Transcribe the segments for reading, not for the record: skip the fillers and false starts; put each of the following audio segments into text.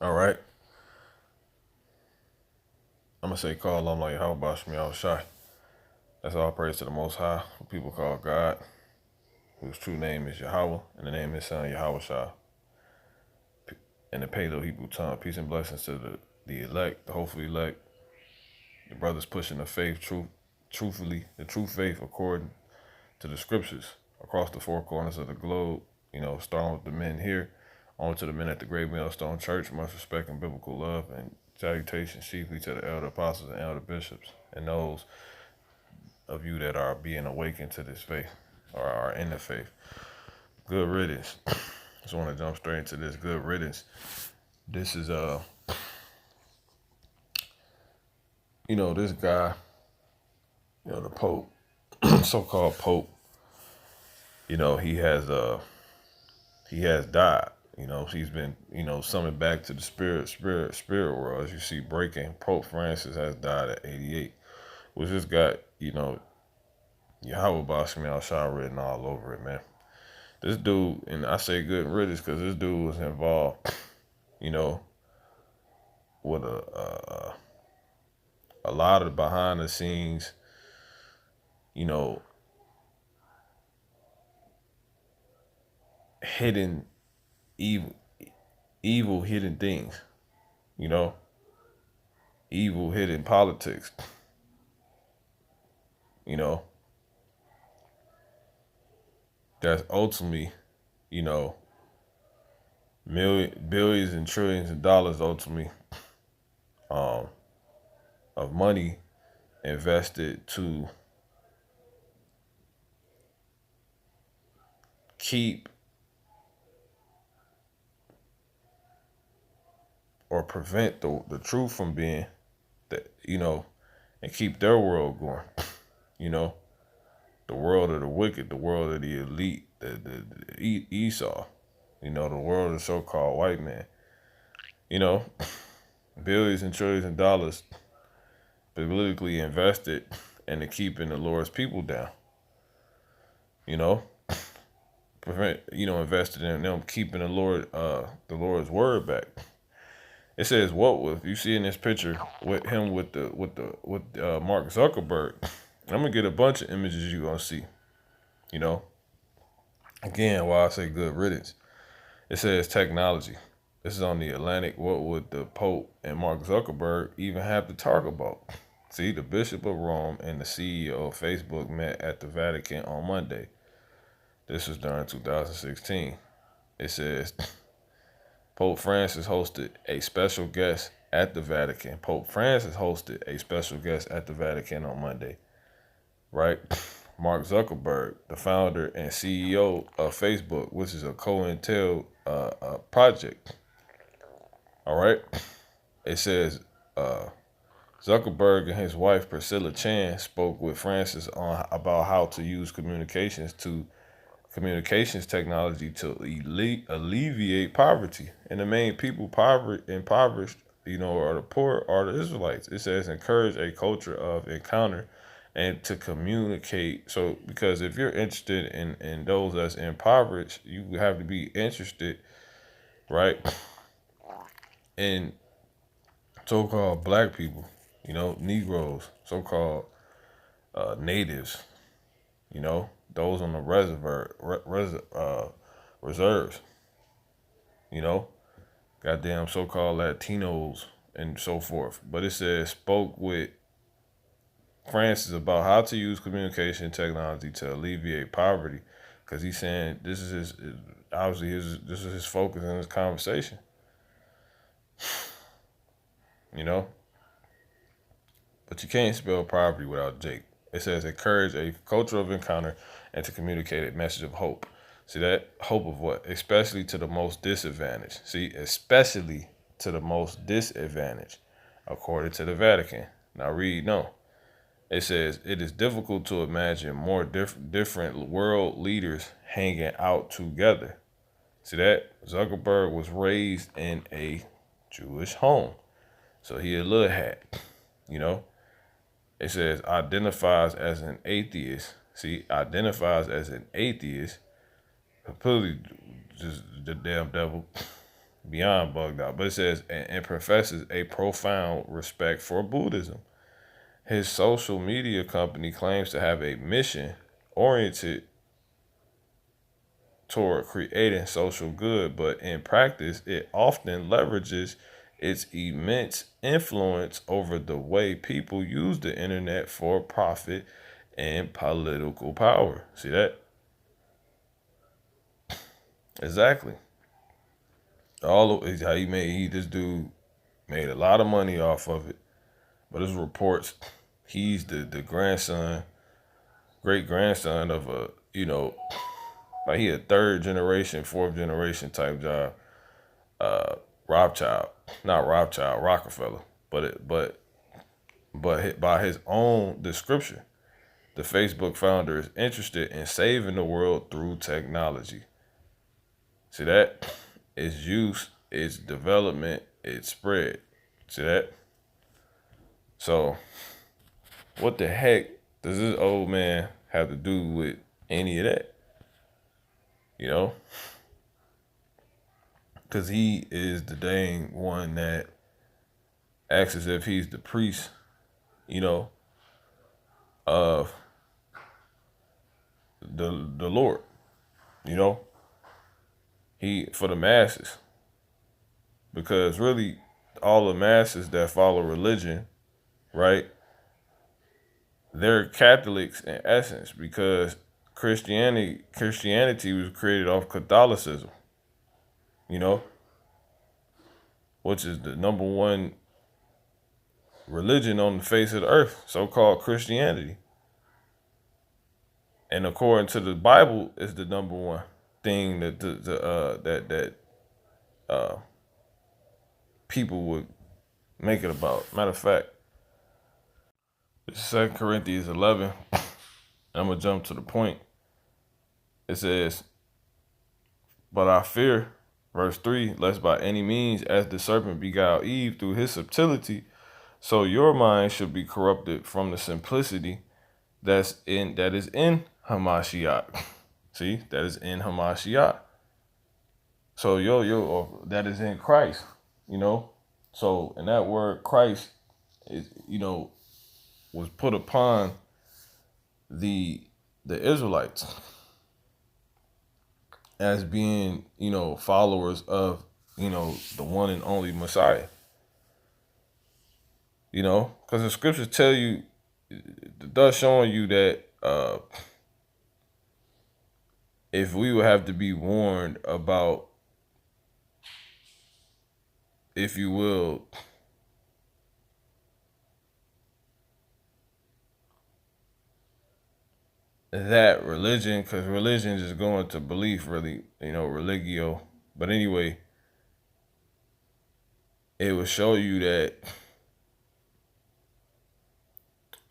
All right. I'm going to say, call I'm like, how about me? I was shy. That's all praise to the Most High, who people call God, whose true name is Yahweh, and the name of his son, Yahweh Shah. And the Paleo Hebrew tongue, peace and blessings to the elect, the hopefully elect, the brothers pushing the faith, truthfully, the true faith according to the scriptures across the four corners of the globe, starting with the men here, on to the men at the Great Millstone Church, much respect and biblical love, and salutations chiefly to the elder apostles and elder bishops, and those of you that are being awakened to this faith, or are in the faith. Good riddance. Just want to jump straight into this. Good riddance. This is, this guy, the Pope, so-called Pope, he has died. He's been, summoned back to the spirit world. As you see, breaking. Pope Francis has died at 88, which just got, Yahweh Bashmi Al-Shah written all over it, man. This dude, and I say good riddance because this dude was involved, with a lot of behind the scenes, hidden evil hidden things, evil hidden politics, that's ultimately, billions and trillions of dollars ultimately, of money invested to keep or prevent the truth from being that, and keep their world going, the world of the wicked, the world of the elite, the Esau, the world of the so-called white man, billions and trillions of dollars politically invested into keeping the Lord's people down, invested in them keeping the Lord's word back. It says what with you see in this picture with him with Mark Zuckerberg. I'm gonna get a bunch of images you're gonna see. Again, why I say good riddance. It says technology. This is on the Atlantic. What would the Pope and Mark Zuckerberg even have to talk about? See, the Bishop of Rome and the CEO of Facebook met at the Vatican on Monday. This was during 2016. It says Pope Francis hosted a special guest at the Vatican. Pope Francis hosted a special guest at the Vatican on Monday, right? Mark Zuckerberg, the founder and CEO of Facebook, which is a COINTEL project. All right. It says Zuckerberg and his wife Priscilla Chan spoke with Francis on about how to use communications technology to alleviate poverty. And the main people impoverished, are the poor, are the Israelites. It says encourage a culture of encounter and to communicate. So, because if you're interested in those that's impoverished, you have to be interested, right, in so-called black people, Negroes, so-called natives, those on the reserves, goddamn so-called Latinos and so forth. But it says spoke with Francis about how to use communication technology to alleviate poverty, because he's saying this is this is his focus in this conversation. But you can't spell poverty without Jake. It says encourage a culture of encounter and to communicate a message of hope. See that? Hope of what? Especially to the most disadvantaged. See, especially to the most disadvantaged, according to the Vatican. Now read, no. It says, it is difficult to imagine more different world leaders hanging out together. See that? Zuckerberg was raised in a Jewish home. So he a little hat, It says identifies as an atheist. See, identifies as an atheist. Completely just the damn devil. beyond bugged out. But it says, and professes a profound respect for Buddhism. His social media company claims to have a mission oriented toward creating social good, but in practice, it often leverages its immense influence over the way people use the internet for profit and political power. See that? Exactly. All of how this dude made a lot of money off of it. But his reports, he's the grandson, great grandson of a, like he a third generation, fourth generation type job. Rothschild, not Rothschild, Rockefeller, but by his own description, the Facebook founder is interested in saving the world through technology. See that? Its use, its development, its spread. See that? So, what the heck does this old man have to do with any of that? You know? Because he is the dang one that acts as if he's the priest, you know, of the Lord, you know? He for the masses. Because really all the masses that follow religion, right? They're Catholics in essence because Christianity was created off Catholicism, you know, which is the number one religion on the face of the earth, so-called Christianity. And according to the Bible, is the number one thing that uh, people would make it about. Matter of fact, this is 2 Corinthians 11. I'm gonna jump to the point. It says, "But I fear," verse 3, "lest by any means, as the serpent beguiled Eve through his subtlety, so your mind should be corrupted from the simplicity that is in Hamashiach." See, that is in Hamashiach. So or that is in Christ, you know. So and that word Christ is, was put upon the Israelites as being, followers of, the one and only Messiah. Because the scriptures tell you, thus showing you that if we would have to be warned about, if you will, that religion, because religion is going to belief, really, religio. But anyway, it will show you that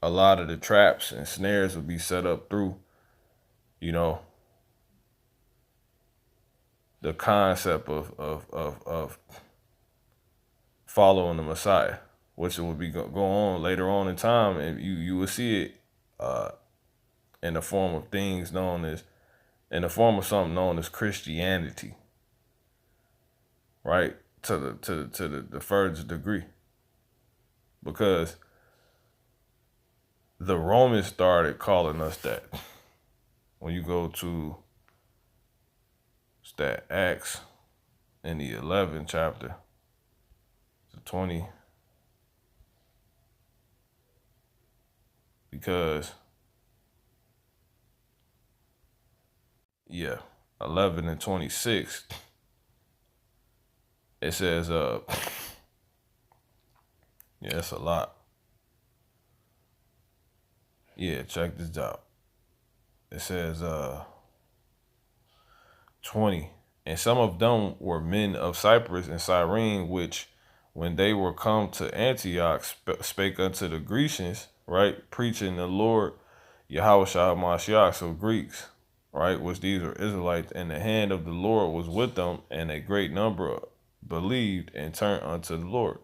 a lot of the traps and snares will be set up through, the concept of following the Messiah, which will be go on later on in time, and you will see it in the form of in the form of something known as Christianity, right? To the furthest degree, because the Romans started calling us that. When you go to that Acts in the 11th chapter, to 20, because 11 and 26, it says it's a lot. Check this out. It says 20, and some of them were men of Cyprus and Cyrene, which when they were come to Antioch spake unto the Grecians, right, preaching the Lord Yahweh Mashiach, so Greeks, right, which these were Israelites, and the hand of the Lord was with them, and a great number believed and turned unto the Lord.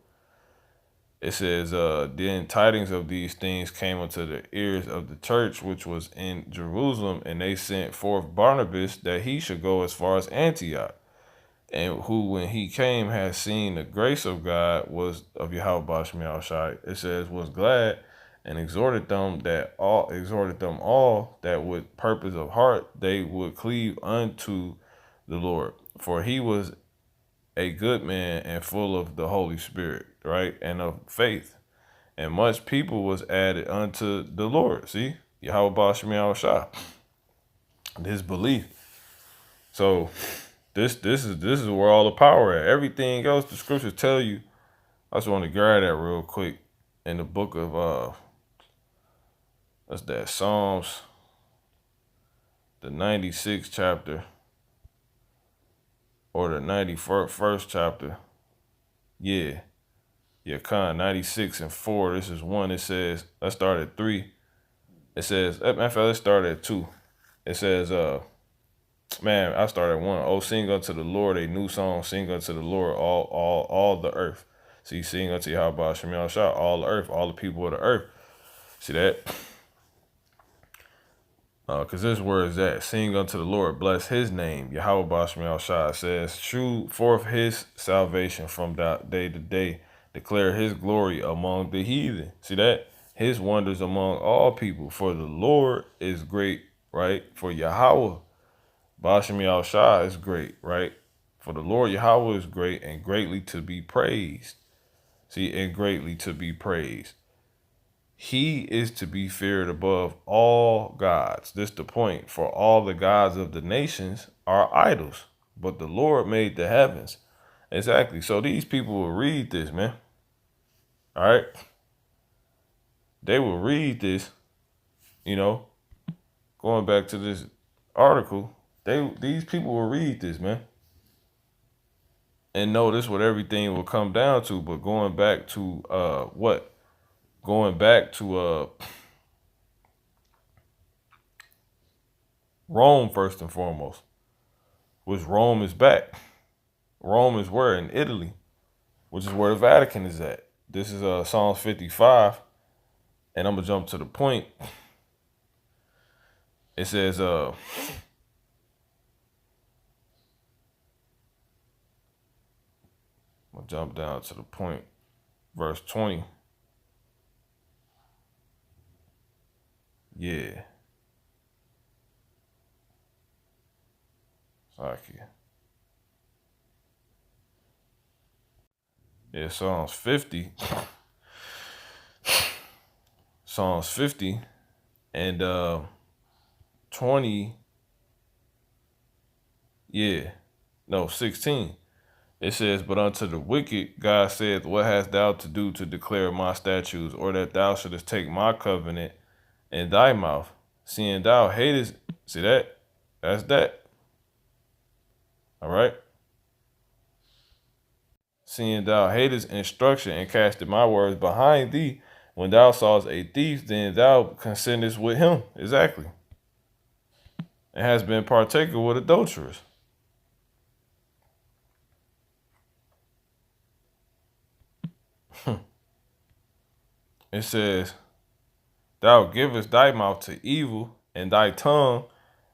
It says, then tidings of these things came unto the ears of the church which was in Jerusalem, and they sent forth Barnabas that he should go as far as Antioch. and who, when he came, had seen the grace of God, was of Yahweh Bashmi Shai. It says, was glad and exhorted them all that with purpose of heart they would cleave unto the Lord. For he was a good man and full of the Holy Spirit, right? And of faith. And much people was added unto the Lord. See? Yahweh Bashmi Shai. His belief. So this is where all the power at. Everything else the scriptures tell you. I just want to grab that real quick in the book of that's that Psalms, the 96th chapter or the 91st chapter. Yeah. Yeah, 96 and 4. This is 1. It says, let's start at 3. It says, matter of fact, let's start at 2. It says, man, I started at 1. Oh, sing unto the Lord a new song. Sing unto the Lord all the earth. See, sing unto Yahweh Shemel Shah, all the earth, all the people of the earth. See that? Because this word is that. Sing unto the Lord, bless his name. Yahweh Bashmiel Shah says, shew forth his salvation from day to day. Declare his glory among the heathen. See that? His wonders among all people. For the Lord is great, right? For Yahweh Bashmiel Shah is great, right? For the Lord Yahweh is great and greatly to be praised. See, and greatly to be praised. He is to be feared above all gods. This the point. For all the gods of the nations are idols, but the Lord made the heavens. Exactly. So these people will read this, man. All right. They will read this, you know, going back to this article. These people will read this, man. And know this what everything will come down to. But going back to what? Going back to Rome first and foremost, which Rome is back. Rome is where? In Italy, which is where the Vatican is at. This is Psalms 55, and I'm gonna jump to the point. It says I'm gonna jump down to the point, verse 20. Yeah. Sorry. Yeah, Psalms 50. Psalms 50 and 20. Yeah. No, 16. It says, but unto the wicked, God saith, what hast thou to do to declare my statutes, or that thou shouldest take my covenant in thy mouth, seeing thou hatest, see that? That's that. All right. Seeing thou hatest instruction and casted my words behind thee, when thou sawest a thief, then thou consentest with him. Exactly. And has been partaker with adulterers. It says, thou givest thy mouth to evil, and thy tongue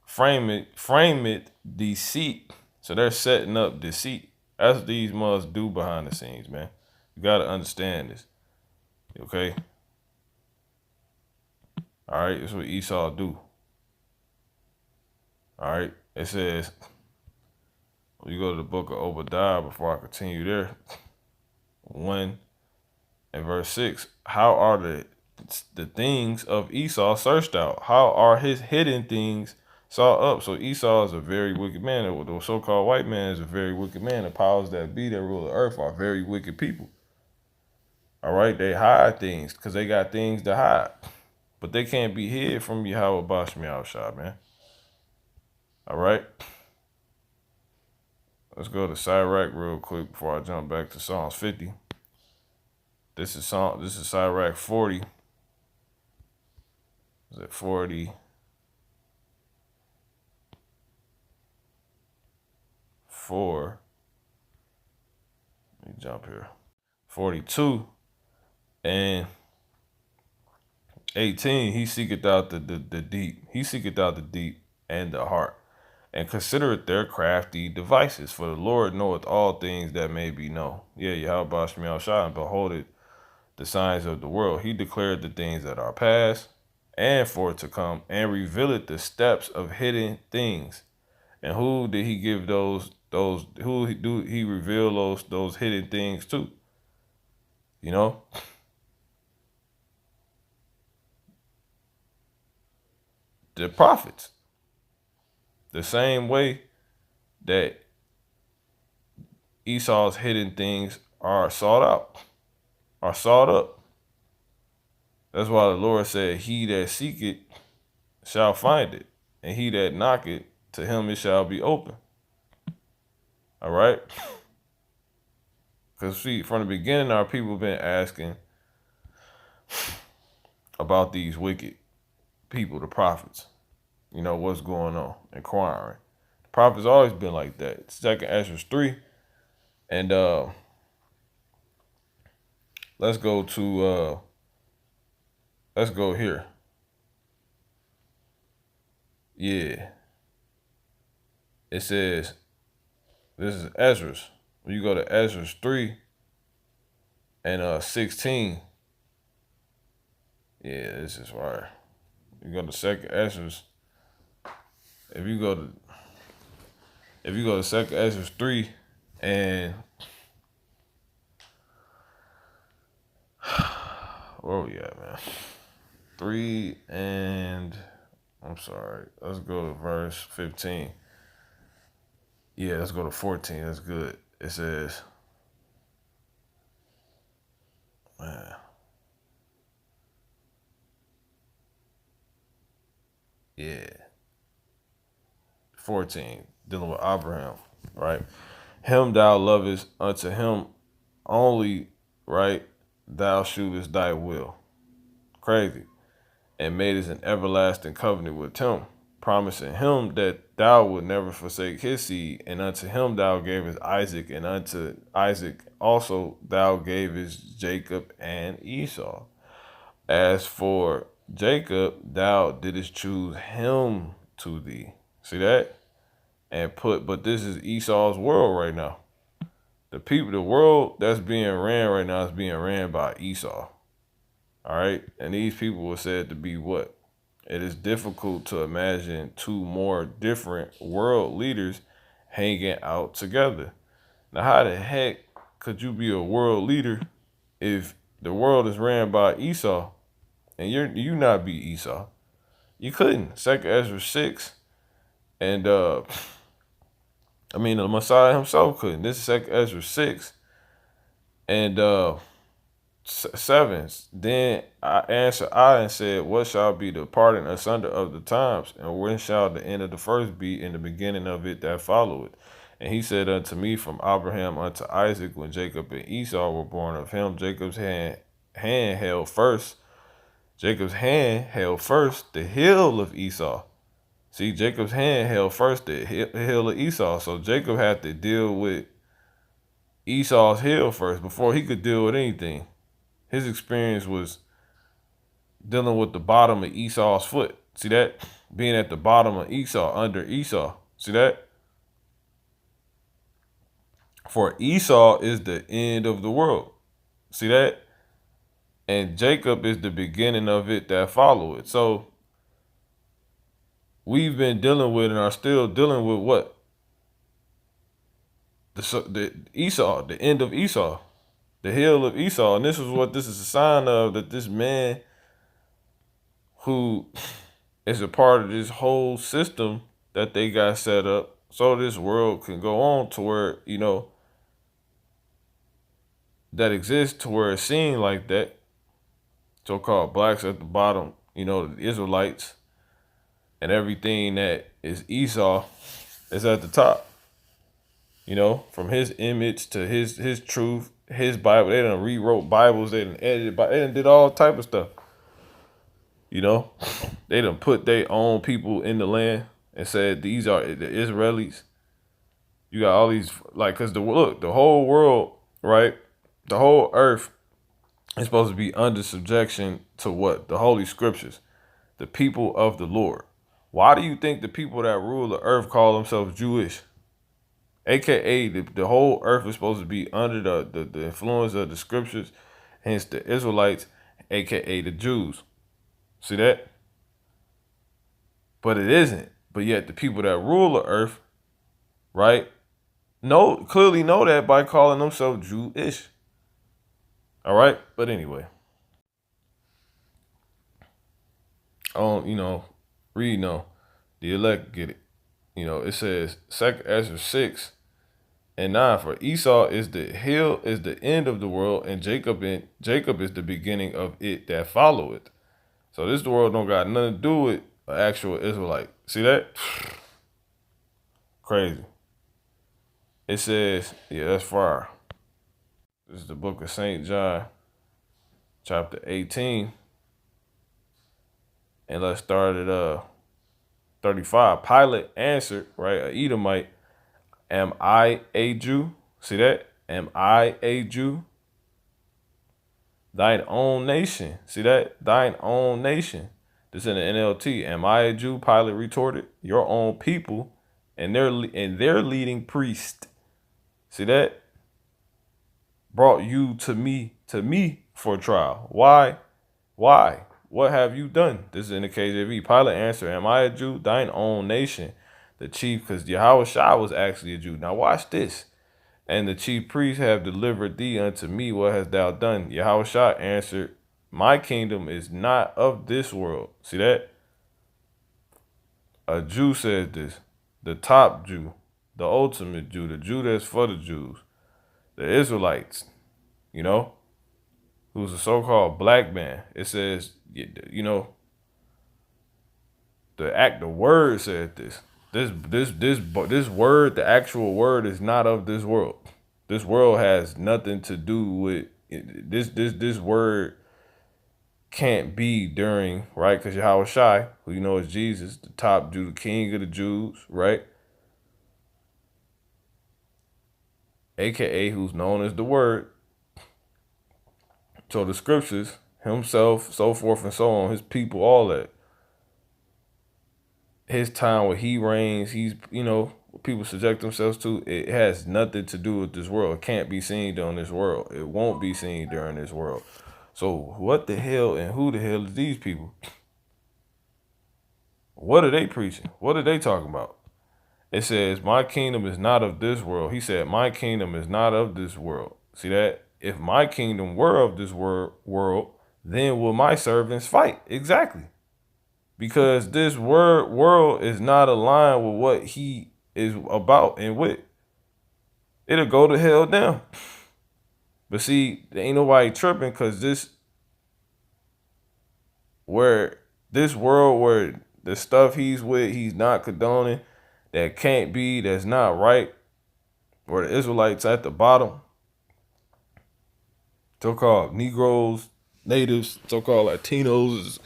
frame it deceit. So they're setting up deceit. That's what these must do behind the scenes, man. You gotta understand this. Okay? Alright, this is what Esau do. Alright, it says, you go to the book of Obadiah before I continue there. 1 and verse 6. How are the things of Esau searched out? How are his hidden things sought up? So Esau is a very wicked man. The so-called white man is a very wicked man. The powers that be that rule the earth are very wicked people. All right, they hide things because they got things to hide. But they can't be hid from Yahweh Bashmi Al-Shah, man. All right. Let's go to Sirach real quick before I jump back to Psalms 50. This is Sirach 40. Is it 40? 4. Let me jump here. 42 and 18. He seeketh out the deep. He seeketh out the deep and the heart. and considereth their crafty devices. For the Lord knoweth all things that may be known. Yeah, Yahweh Shemiel Shah, and beholdeth the signs of the world. He declared the things that are past and for to come, and revealeth the steps of hidden things. And who did he give those who do he reveal those hidden things to? You know? The prophets. The same way that Esau's hidden things are sought out, are sought up. That's why the Lord said, he that seeketh shall find it, and he that knocketh, to him it shall be open. All right? Because see, from the beginning, our people have been asking about these wicked people, the prophets. You know, what's going on, inquiring. The prophets always been like that. Second Ezra 3. And let's go here. Yeah. It says, this is Ezra's. When you go to Ezra's 3 and 16. Yeah, this is right. You go to second Ezra's. If you go to second Ezra's 3 and where we at, man? 3 and I'm sorry. Let's go to verse 15. Yeah, let's go to 14. That's good. It says, man. Yeah. 14, dealing with Abraham, right? Him thou lovest, unto him only, right? Thou shouldest thy will. Crazy. And madest an everlasting covenant with him, promising him that thou would never forsake his seed, and unto him thou gavest Isaac, and unto Isaac also thou gavest Jacob and Esau. As for Jacob, thou didst choose him to thee. See that? But this is Esau's world right now. The world that's being ran right now is being ran by Esau. All right. And these people were said to be what? It is difficult to imagine two more different world leaders hanging out together. Now, how the heck could you be a world leader if the world is ran by Esau and you not be Esau? You couldn't. Second Ezra 6 and the Messiah himself couldn't. This is second Ezra 6 and 7. Then I answered and said, what shall be the parting asunder of the times? And when shall the end of the first be in the beginning of it that followeth? And he said unto me, from Abraham unto Isaac, when Jacob and Esau were born of him, Jacob's hand held first. Jacob's hand held first the heel of Esau. See, Jacob's hand held first the heel of Esau. So Jacob had to deal with Esau's heel first before he could deal with anything. His experience was dealing with the bottom of Esau's foot. See that? Being at the bottom of Esau, under Esau. See that? For Esau is the end of the world. See that? And Jacob is the beginning of it that follow it. So we've been dealing with and are still dealing with what? The Esau, the end of Esau, the heel of Esau. And this is what this is a sign of, that this man who is a part of this whole system that they got set up so this world can go on to where, that exists to where it's seen like that. So-called blacks at the bottom, the Israelites, and everything that is Esau is at the top. From his image to his truth, his Bible. They done rewrote Bibles, they done edited, they done did all type of stuff. They done put their own people in the land and said these are the Israelis. You got all these, cause the whole world, right? The whole earth is supposed to be under subjection to what? The Holy Scriptures, the people of the Lord. Why do you think the people that rule the earth call themselves Jewish? AKA the whole earth is supposed to be under the influence of the scriptures, hence the Israelites, AKA the Jews. See that? But it isn't. But yet the people that rule the earth, right, clearly know that by calling themselves Jewish. All right? But anyway. Read the elect get it. It says 2 Ezra 6:9, for Esau is the hill, is the end of the world, and Jacob is the beginning of it that follow it. So this world don't got nothing to do with an actual Israelite. See that? Crazy. It says, yeah, that's fire. This is the book of St. John, chapter 18. And let's start at 35. Pilate answered, right, a Edomite, am I a Jew? See that? Am I a Jew? Thine own nation. See that? Thine own nation. This in the NLT. Am I a Jew? Pilate retorted. Your own people and their leading priest. See that? Brought you to me for trial. Why? Why? What have you done? This is in the KJV. Pilate answered, am I a Jew? Thine own nation. The chief, because Yahushua was actually a Jew. Now watch this. And the chief priests have delivered thee unto me. What hast thou done? Yahushua answered, my kingdom is not of this world. See that? A Jew said this. The top Jew. The ultimate Jew. The Jew that's for the Jews. The Israelites. Who's a so-called black man. It says, the word said this. This word, the actual word, is not of this world. This world has nothing to do with this word. Can't be during, right? Because Yahushua, who is Jesus, the top Jew, the king of the Jews, right? AKA who's known as the word. So the scriptures, himself, so forth and so on, his people, all that. His time where he reigns, he's, people subject themselves to, it has nothing to do with this world. It can't be seen during this world. It won't be seen during this world. So what the hell and who the hell is these people? What are they preaching? What are they talking about? It says, my kingdom is not of this world. He said, my kingdom is not of this world. See that? If my kingdom were of this world, then will my servants fight? Exactly. Because this world is not aligned with what he is about and with. It'll go to hell down. But see, there ain't nobody tripping because this world where the stuff he's with, he's not condoning, that can't be, that's not right, where the Israelites at the bottom, so-called Negroes, natives, so-called Latinos is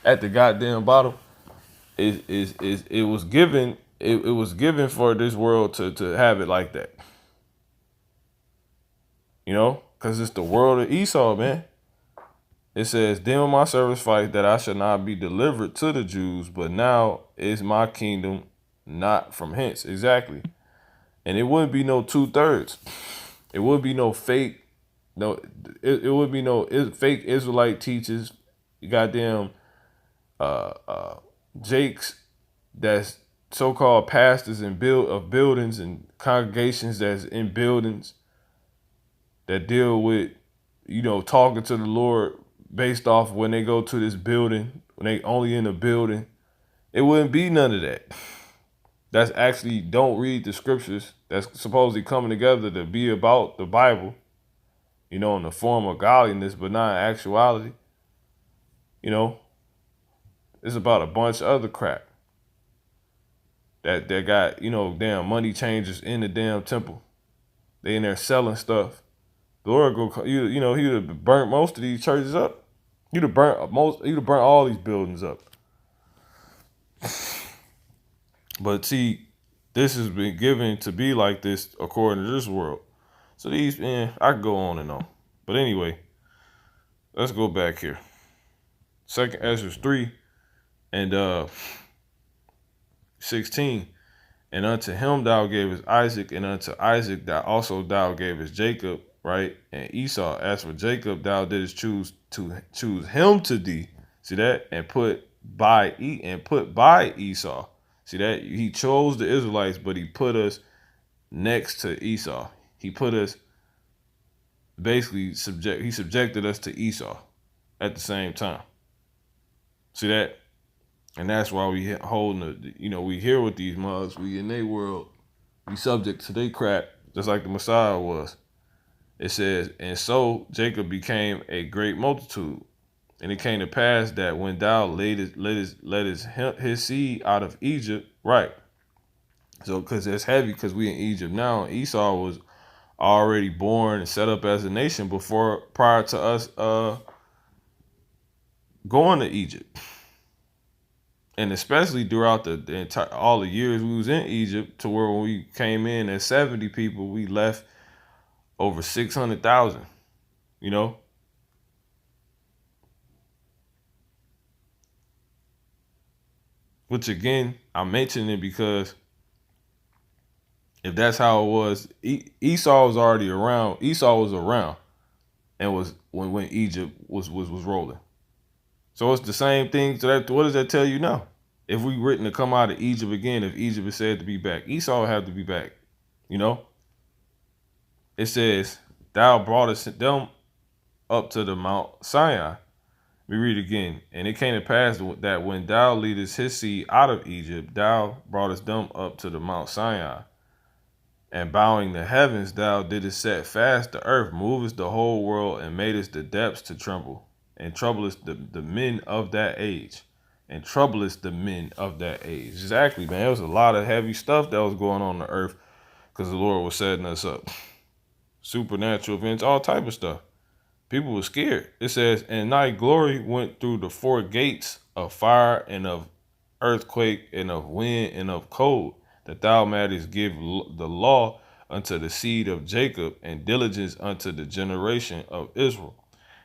at the goddamn bottom. It was given for this world to have it like that. Because it's the world of Esau, man. It says, then will my servants fight, that I shall not be delivered to the Jews, but now is my kingdom not from hence. Exactly. And it wouldn't be no 2/3. It would be no fake. No, it would be no fake Israelite teachers. Goddamn Jakes that's so-called pastors and of buildings and congregations that's in buildings that deal with, talking to the Lord based off when they go to this building, when they only in the building. It wouldn't be none of that. That's actually don't read the scriptures. That's supposedly coming together to be about the Bible, in the form of godliness, but not in actuality. It's about a bunch of other crap that got, damn money changers in the damn temple. They in there selling stuff. The Lord he'd have burnt most of these churches up. He'd have burnt all these buildings up. But see, this has been given to be like this according to this world. So these, I could go on and on. But anyway, let's go back here. 2 Ezra 3 and 16. And unto him thou gavest Isaac, and unto Isaac thou gavest Jacob, right? And Esau. As for Jacob, thou didst choose him to thee. See that? And put by Esau. See that? He chose the Israelites, but he put us next to Esau. He put us basically he subjected us to Esau at the same time. See that? And that's why we holding we here with these mugs. We in their world. We subject to their crap, just like the Messiah was. It says, and so Jacob became a great multitude. And it came to pass that when thou let his seed out of Egypt, right? So, because it's heavy, because we in Egypt now. Esau was already born and set up as a nation prior to us going to Egypt. And especially throughout the entire all the years we was in Egypt, to where when we came in as 70 people, we left over 600,000. You know, which again I'm mentioning it because if that's how it was, Esau was already around. Esau was around and was when Egypt was rolling. So it's the same thing. So that, what does that tell you now? If we written to come out of Egypt again, if Egypt is said to be back, Esau would have to be back. You know, it says, "Thou broughtest them up to the Mount Sinai." We read again, and it came to pass that when thou leadest his seed out of Egypt, thou broughtest them up to the Mount Sinai. And bowing the heavens, thou didst set fast the earth, movest the whole world, and madest the depths to tremble, and troublest the men of that age. And troublest the men of that age. Exactly, man. There was a lot of heavy stuff that was going on the earth because the Lord was setting us up. Supernatural events, all type of stuff. People were scared. It says, and thy glory went through the four gates of fire and of earthquake and of wind and of cold, that thou mightest give the law unto the seed of Jacob, and diligence unto the generation of Israel.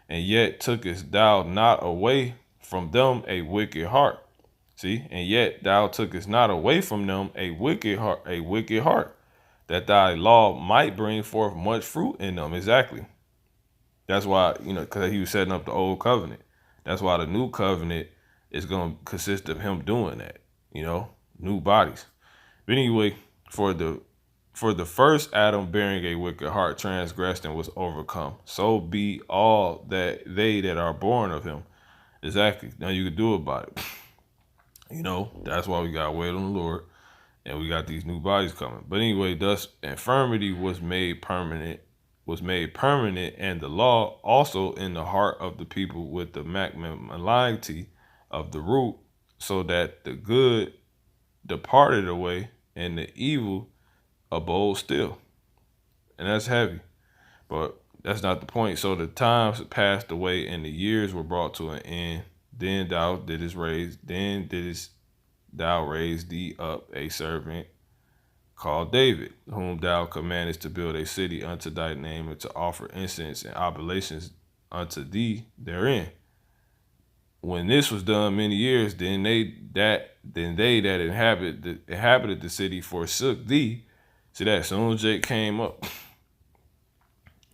And yet tookest thou not away from them a wicked heart. See, and yet thou tookest not away from them a wicked heart, that thy law might bring forth much fruit in them. Exactly. That's why, because he was setting up the old covenant. That's why the new covenant is going to consist of him doing that, new bodies. But anyway, for the first Adam bearing a wicked heart transgressed and was overcome. So be all that they that are born of him. Exactly. Now you can do about it. That's why we got to wait on the Lord. And we got these new bodies coming. But anyway, thus infirmity was made permanent, and the law also in the heart of the people with the malignity of the root, so that the good departed away and the evil abode still. And that's heavy, but that's not the point. So the times passed away and the years were brought to an end. Then didst thou raise thee up a servant called David, whom thou commandest to build a city unto thy name, and to offer incense and oblations unto thee therein. When this was done many years, then they that inhabited the city forsook thee. See that? Soon as Jake came up,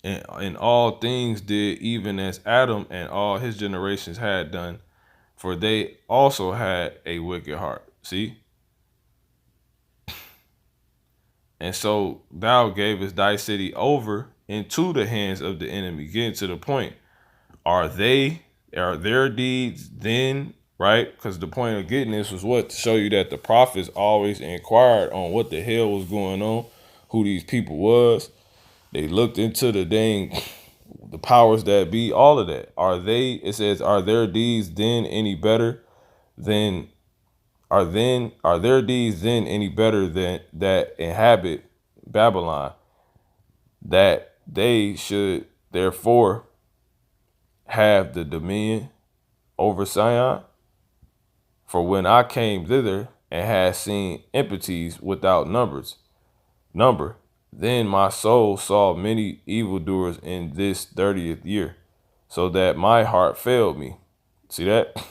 and in all things did even as Adam and all his generations had done, for they also had a wicked heart. See? And so thou gavest thy city over into the hands of the enemy. Getting to the point. Are their deeds then, right? Because the point of getting this was what? To show you that the prophets always inquired on what the hell was going on, who these people was. They looked into the powers that be, all of that. It says, are their deeds then any better than are their deeds then any better than that inhabit Babylon, that they should therefore have the dominion over Sion? For when I came thither and had seen impities without number, then my soul saw many evildoers in this 30th year, so that my heart failed me. See that?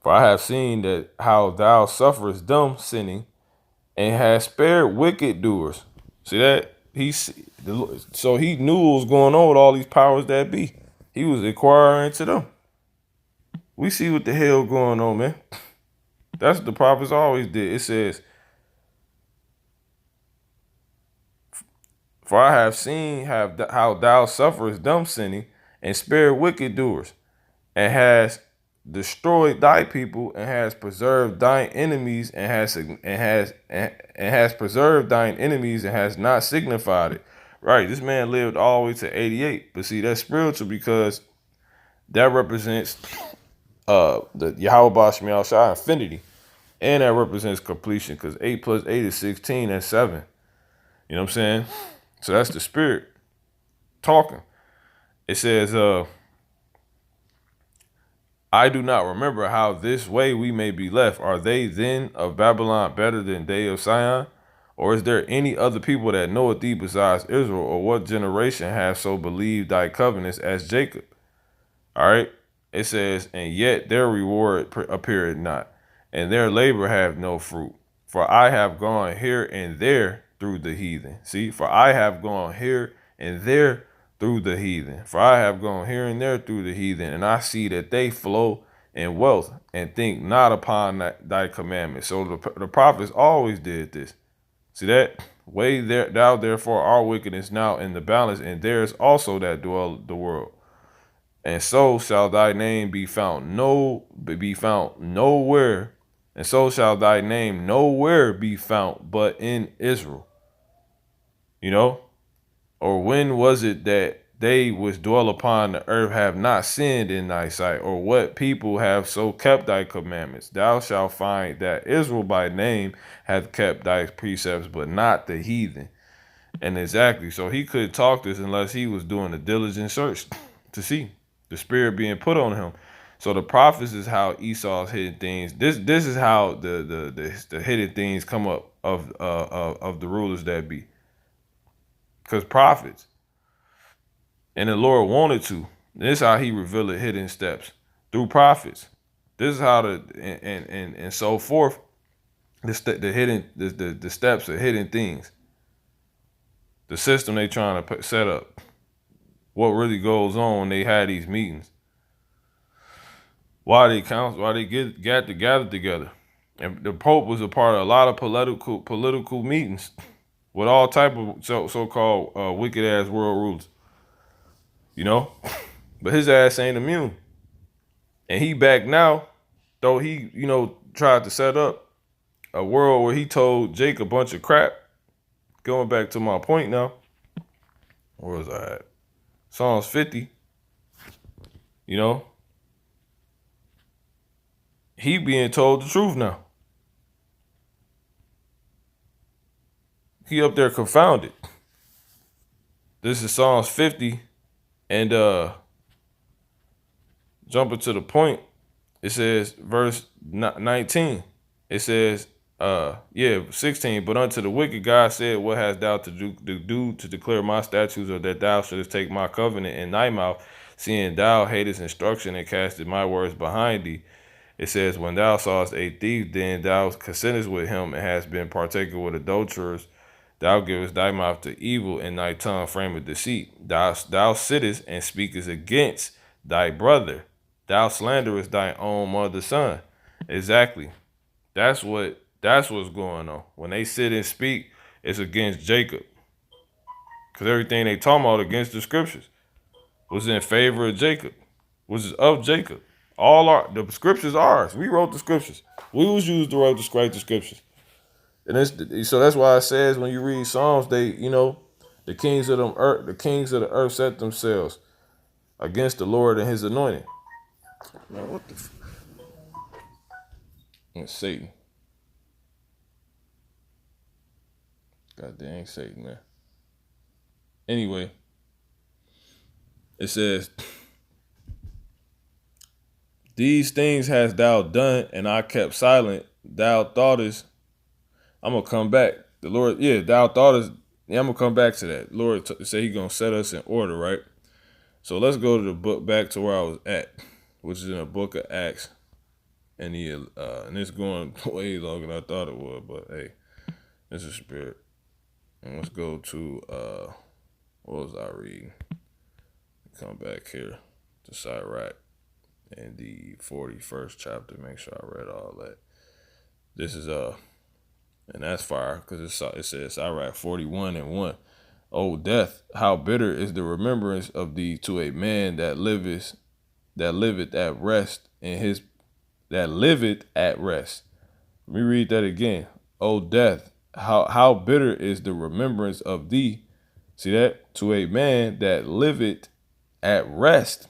For I have seen that how thou sufferest them sinning, and has spared wicked doers. See that? So he knew what was going on with all these powers that be. He was inquiring to them. We see what the hell going on, man. That's what the prophets always did. It says, "For I have seen how thou sufferest them sinning, and spared wicked doers, and has destroyed thy people, and has preserved thine enemies, and has preserved thine enemies, and has not signified it." Right, this man lived all the way to 88. But see, that's spiritual because that represents the Yahweh Bashmi Shai infinity. And that represents completion because 8 plus 8 is 16 and 7. You know what I'm saying? So that's the spirit talking. It says, I do not remember how this way we may be left. Are they then of Babylon better than they of Sion? Or is there any other people that knoweth thee besides Israel? Or what generation have so believed thy covenants as Jacob? All right. It says, and yet their reward appeareth not, and their labor have no fruit. For I have gone here and there through the heathen. See, for I have gone here and there through the heathen. For I have gone here and there through the heathen, and I see that they flow in wealth and think not upon thy commandments. So the prophets always did this. See that? Weigh thou therefore our wickedness now in the balance, and there is also that dwell the world. And so shall thy name be found nowhere, and so shall thy name nowhere be found but in Israel. You know? Or when was it that they which dwell upon the earth have not sinned in thy sight? Or what people have so kept thy commandments? Thou shalt find that Israel by name hath kept thy precepts, but not the heathen. And exactly, so he couldn't talk this unless he was doing a diligent search to see the spirit being put on him. So the prophets is how Esau's hidden things. This is how the hidden things come up of the rulers that be. Because prophets, and the Lord wanted to. This is how he revealed hidden steps through prophets. This is how and so forth. The steps of hidden things. The system they trying to set up. What really goes on when they had these meetings. Why they gathered together. And the Pope was a part of a lot of political meetings with all type of so-called wicked ass world rulers. You know? But his ass ain't immune. And he back now, though he, tried to set up a world where he told Jake a bunch of crap. Going back to my point now. Where was I at? Psalms 50. You know? He being told the truth now. He up there confounded. This is Psalms 50. And jumping to the point, it says verse 19. It says, 16. But unto the wicked God said, what hast thou to do to declare my statutes, or that thou shouldest take my covenant in thy mouth, seeing thou hatest instruction and castest my words behind thee? It says, when thou sawest a thief, then thou consentest with him, and hast been partaker with adulterers. Thou givest thy mouth to evil, and thy tongue frameth deceit. Thou sittest and speakest against thy brother. Thou slanderest thy own mother's son. Exactly. That's what's going on. When they sit and speak, it's against Jacob. Because everything they talking about against the scriptures was in favor of Jacob, which is of Jacob. The scriptures are ours. We wrote the scriptures. We was used to write the scriptures. And so that's why it says when you read Psalms, the kings of the earth set themselves against the Lord and his anointed. Man, what the it's Satan. God dang Satan, man. Anyway, it says, these things hast thou done, and I kept silent. Thou thoughtest, I'm going to come back. The Lord, thou thoughtest, I'm going to come back to that. Lord said he going to set us in order, right? So let's go to the book, back to where I was at, which is in the book of Acts. And and it's going way longer than I thought it would. But hey, this is spirit. And let's go to what was I reading? Come back here to Sirach in the 41st chapter. Make sure I read all that. This is and that's fire because it says Sirach 41:1. O death, how bitter is the remembrance of thee to a man that liveth at rest in his that liveth at rest. Let me read that again. O death, how bitter is the remembrance of thee. See that? To a man that liveth at rest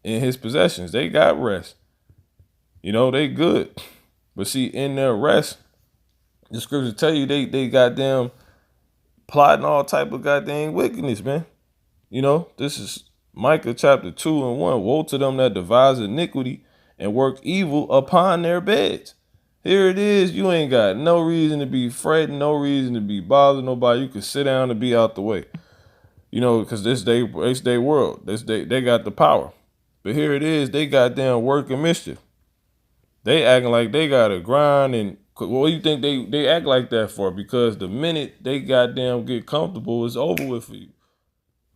in his possessions. They got rest. You know, they good. But see, in their rest, the scriptures tell you they goddamn plotting all type of goddamn wickedness, man. You know, this is Micah chapter 2:1. Woe to them that devise iniquity and work evil upon their beds. Here it is. You ain't got no reason to be fretting, no reason to be bothering nobody. You can sit down and be out the way. You know, because it's their world. They got the power. But here it is. They goddamn working mischief. They acting like they got to grind and what do you think they act like that for? Because the minute they goddamn get comfortable, it's over with for you.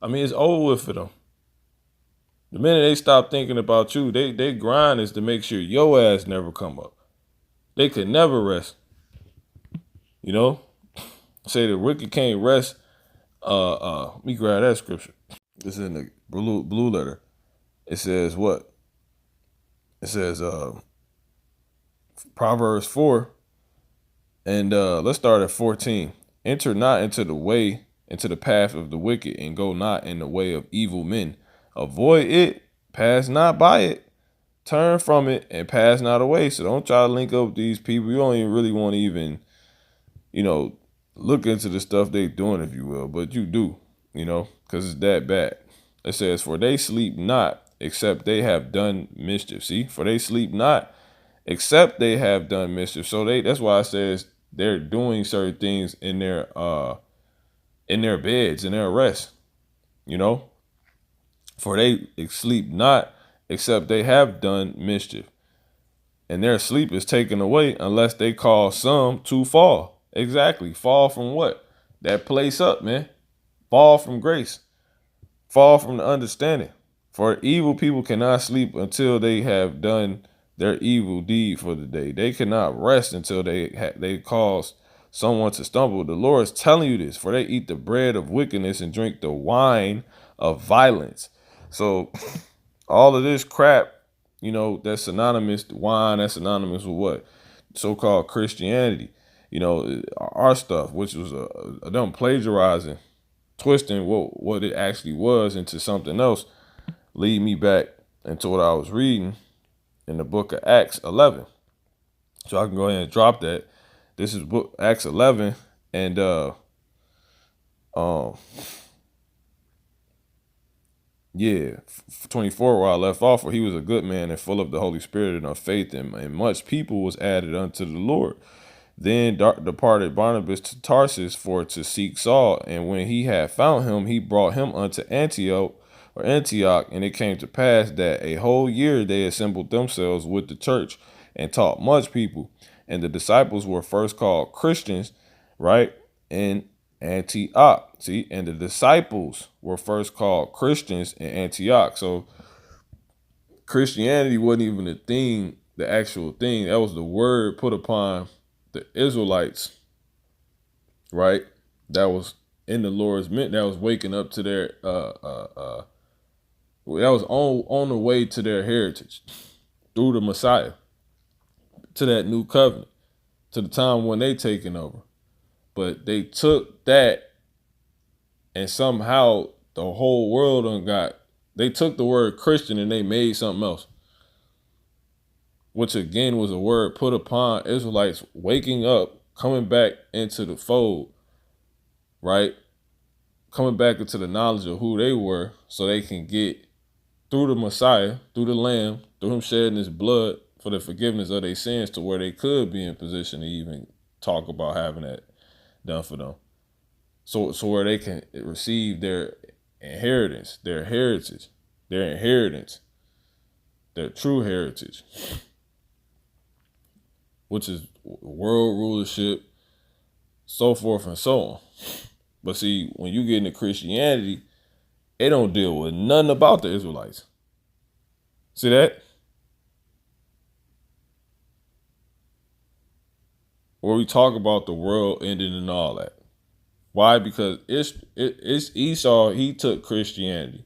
I mean, it's over with for them. The minute they stop thinking about you, they grind is to make sure your ass never come up. They could never rest. You know? Say the wicked can't rest. Let me grab that scripture. It's in the blue letter. It says what? It says Proverbs 4. And let's start at 14. Enter not into the path of the wicked, and go not in the way of evil men. Avoid it, pass not by it, turn from it, and pass not away. So don't try to link up with these people. You don't even really want to even, look into the stuff they doing, if you will. But you do, because it's that bad. It says, for they sleep not, except they have done mischief. See, for they sleep not, except they have done mischief. So that's why it says they're doing certain things in their beds, in their rest, for they sleep not, except they have done mischief. And their sleep is taken away unless they cause some to fall. Exactly. Fall from what? That place up, man. Fall from grace. Fall from the understanding. For evil people cannot sleep until they have done their evil deed for the day. They cannot rest until they cause someone to stumble. The Lord is telling you this, for they eat the bread of wickedness and drink the wine of violence. So all of this crap, that's synonymous to wine, that's synonymous with what? So-called Christianity. Our stuff, which was them plagiarizing, twisting what it actually was into something else, lead me back into what I was reading in the book of Acts 11. So I can go ahead and drop that. This is book Acts 11, and 24 where I left off, where he was a good man and full of the Holy Spirit and of faith, and much people was added unto the Lord. Then departed Barnabas to Tarsus for to seek Saul, and when he had found him, he brought him unto Antioch. And it came to pass that a whole year they assembled themselves with the church and taught much people. And the disciples were first called Christians, right, in Antioch. See, and the disciples were first called Christians in Antioch. So Christianity wasn't even a thing, the actual thing. That was the word put upon the Israelites, right? That was in the Lord's mint. That was waking up to their that was on the way to their heritage through the Messiah, to that new covenant, to the time when they taken over. But they took that, and somehow the whole world they took the word Christian and they made something else, which again was a word put upon Israelites waking up, coming back into the fold, right? Coming back into the knowledge of who they were, so they can get through the Messiah, through the Lamb, through him shedding his blood for the forgiveness of their sins, to where they could be in position to even talk about having that done for them. So where they can receive their inheritance, their heritage, their inheritance, their true heritage. which is world rulership, so forth and so on. But see, when you get into Christianity, it don't deal with nothing about the Israelites. See that? Where we talk about the world ending and all that. Why? Because it's Esau. He took Christianity.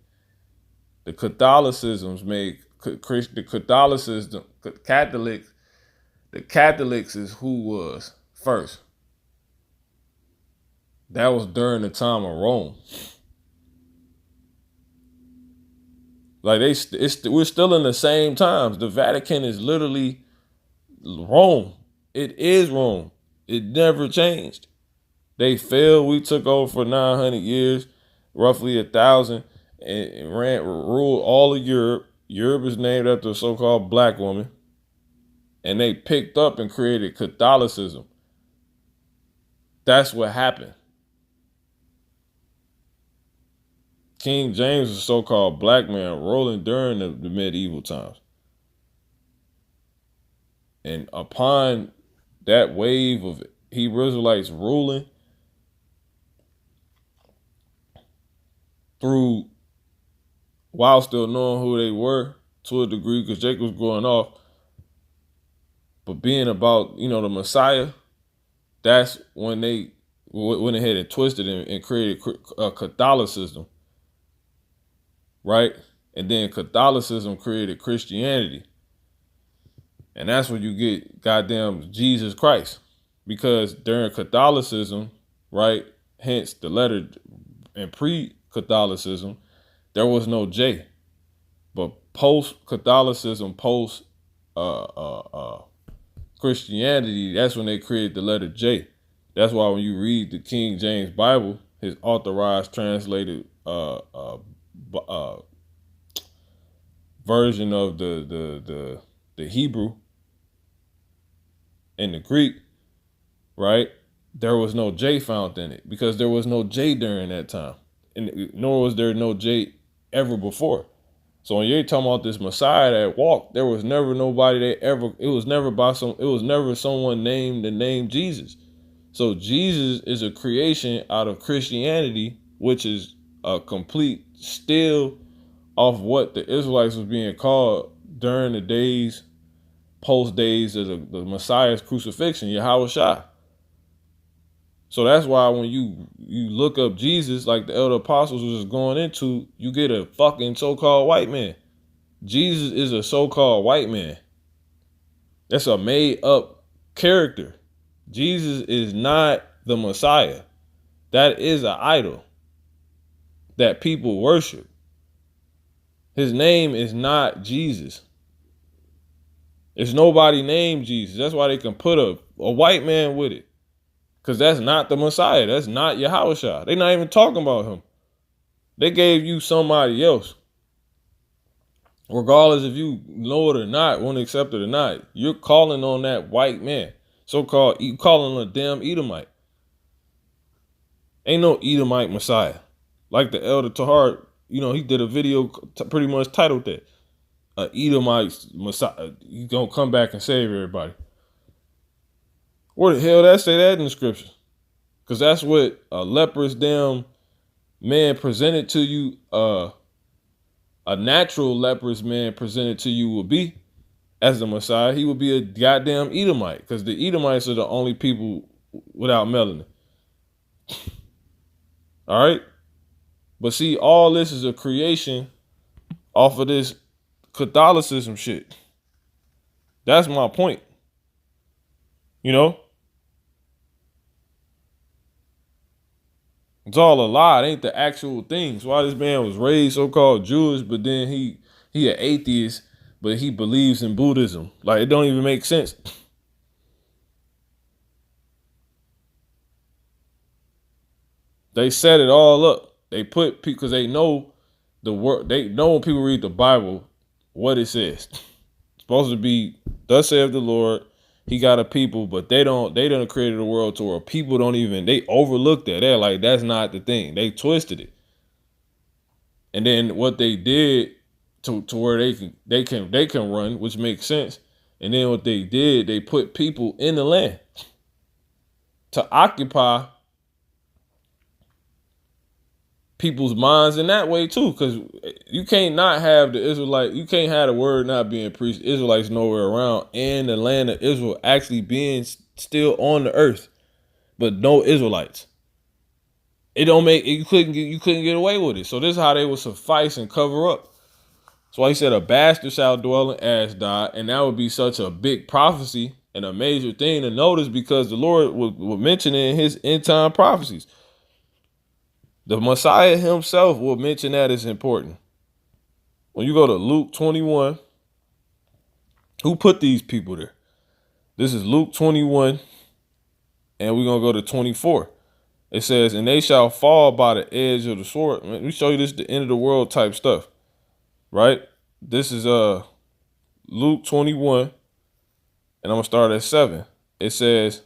The Catholicisms made the Catholicism Catholics. The Catholics is who was first. That was during the time of Rome. Like we're still in the same times. The Vatican is literally Rome. It is Rome. It never changed. They failed. We took over for 900 years, roughly 1,000, and ruled all of Europe. Europe is named after a so-called black woman, and they picked up and created Catholicism. That's what happened. King James was a so-called black man rolling during the medieval times. And upon that wave of Hebrew Israelites ruling through, while still knowing who they were to a degree, because Jacob was going off, but being about, the Messiah, that's when they went ahead and twisted and created Catholicism. Right? And then Catholicism created Christianity. And that's when you get goddamn Jesus Christ. Because during Catholicism, right, hence the letter in pre-Catholicism, there was no J. But post-Catholicism, post-Christianity, that's when they created the letter J. That's why when you read the King James Bible, his authorized translated version of the Hebrew and the Greek, right? There was no J found in it because there was no J during that time, and nor was there no J ever before. So when you're talking about this Messiah that walked, there was never nobody that ever. It was never someone named the name Jesus. So Jesus is a creation out of Christianity, which is a complete still off what the Israelites was being called during the days, post days of the Messiah's crucifixion, Yahweh Shai. So that's why when you look up Jesus, like the elder apostles was going into, you get a fucking so-called white man. Jesus is a so-called white man. That's a made up character. Jesus is not the Messiah. That is an idol that people worship. His name is not Jesus. There's nobody named Jesus. That's why they can put a white man with it. Because that's not the Messiah. That's not Yahushua. They're not even talking about him. They gave you somebody else. Regardless if you know it or not, want to accept it or not, you're calling on that white man. So-called, you calling on a damn Edomite. Ain't no Edomite Messiah. Like the elder Tahar, he did a video pretty much titled that. Edomite Messiah. You gonna come back and save everybody. Where the hell that say that in the scriptures? Because that's what a leprous damn man presented to you, a natural leprous man presented to you would be as the Messiah. He would be a goddamn Edomite, because the Edomites are the only people without melanin. All right? But see, all this is a creation off of this Catholicism shit. That's my point. It's all a lie. It ain't the actual things. Why this man was raised so-called Jewish, but then he an atheist, but he believes in Buddhism. Like, it don't even make sense. They set it all up. They put, because they know the word. They know when people read the Bible what it says. It's supposed to be, thus saith the Lord. He got a people, but they done created a world to where people don't even, they overlooked that. They're like, that's not the thing. They twisted it. And then what they did to where they can run, which makes sense. And then what they did, they put people in the land to occupy people's minds in that way too. Because you can't not have the Israelite, you can't have the word not being preached, Israelites nowhere around, and the land of Israel actually being still on the earth, but no Israelites. It don't make you couldn't get away with it. So this is how they would suffice and cover up. That's why he said a bastard shall dwell in Ashdod, and that would be such a big prophecy and a major thing to notice because the Lord will mention it in his end time prophecies. The Messiah himself will mention that as important. When you go to Luke 21, who put these people there? This is Luke 21, and we're going to go to 24. It says, and they shall fall by the edge of the sword. Let me show you this, the end of the world type stuff, right? This is Luke 21, and I'm going to start at 7. It says,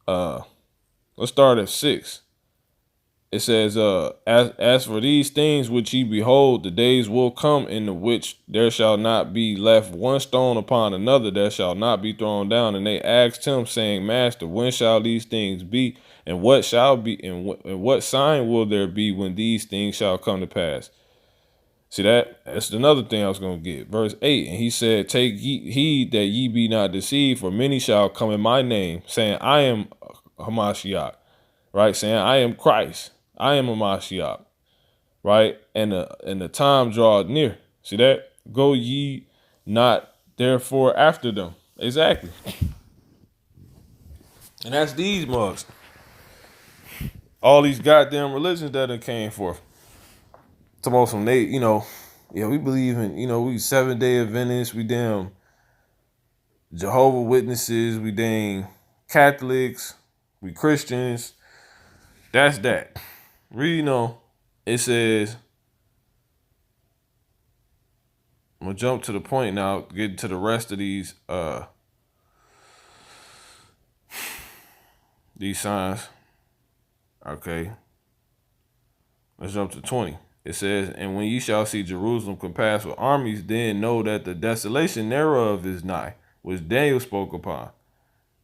let's start at 6. It says, as for these things which ye behold, the days will come in the which there shall not be left one stone upon another that shall not be thrown down. And they asked him, saying, Master, when shall these things be? And what shall be, and what sign will there be when these things shall come to pass? See that? That's another thing I was going to get. Verse 8, and he said, take heed that ye be not deceived, for many shall come in my name, saying, I am Hamashiach, right? Saying, I am Christ. I am a Mashiach, right? And the time draweth near. See that? Go ye not therefore after them. Exactly. And that's these mugs. All these goddamn religions that done came forth. It's about some they, yeah, we believe in, we 7-day Adventists, we damn Jehovah Witnesses, we damn Catholics, we Christians. That's that. Reading on, it says, I'm gonna jump to the point now, get to the rest of these signs. Okay. Let's jump to 20. It says, and when ye shall see Jerusalem compassed with armies, then know that the desolation thereof is nigh, which Daniel spoke upon.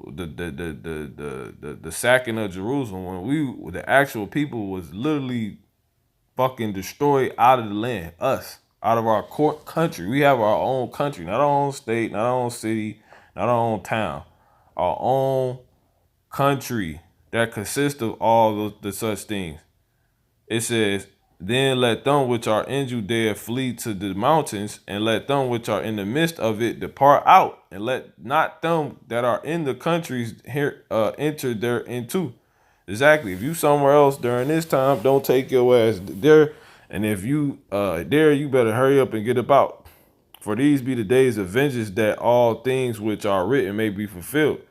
The sacking of Jerusalem, when the actual people was literally fucking destroyed out of the land, us, out of our country. We have our own country, not our own state, not our own city, not our own town, our own country that consists of all the such things. It says, then let them which are in Judea flee to the mountains, and let them which are in the midst of it depart out, and let not them that are in the countries here enter thereinto. Exactly. If you somewhere else during this time, don't take your ass there. And if you there, you better hurry up and get about. For these be the days of vengeance, that all things which are written may be fulfilled.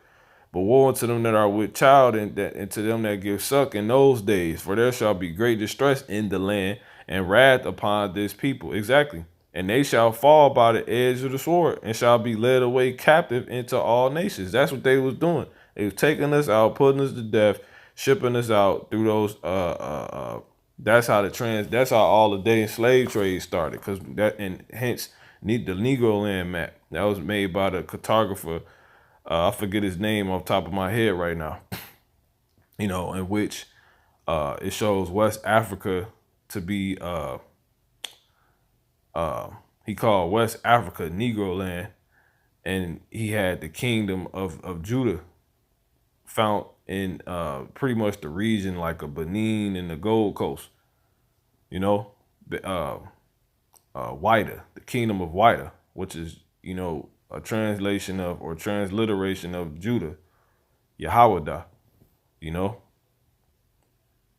But woe unto them that are with child, and to them that give suck in those days. For there shall be great distress in the land, and wrath upon this people. Exactly. And they shall fall by the edge of the sword, and shall be led away captive into all nations. That's what they was doing. They was taking us out, putting us to death, shipping us out through those that's how all the day slave trade started, because that, and hence the Negro land map that was made by the cartographer, I forget his name off the top of my head right now, in which it shows West Africa to be he called West Africa Negro land, and he had the kingdom of Judah found in pretty much the region like a Benin and the Gold Coast, Wida, the kingdom of Wida, which is, a translation of or transliteration of Judah, Yahweh, you know.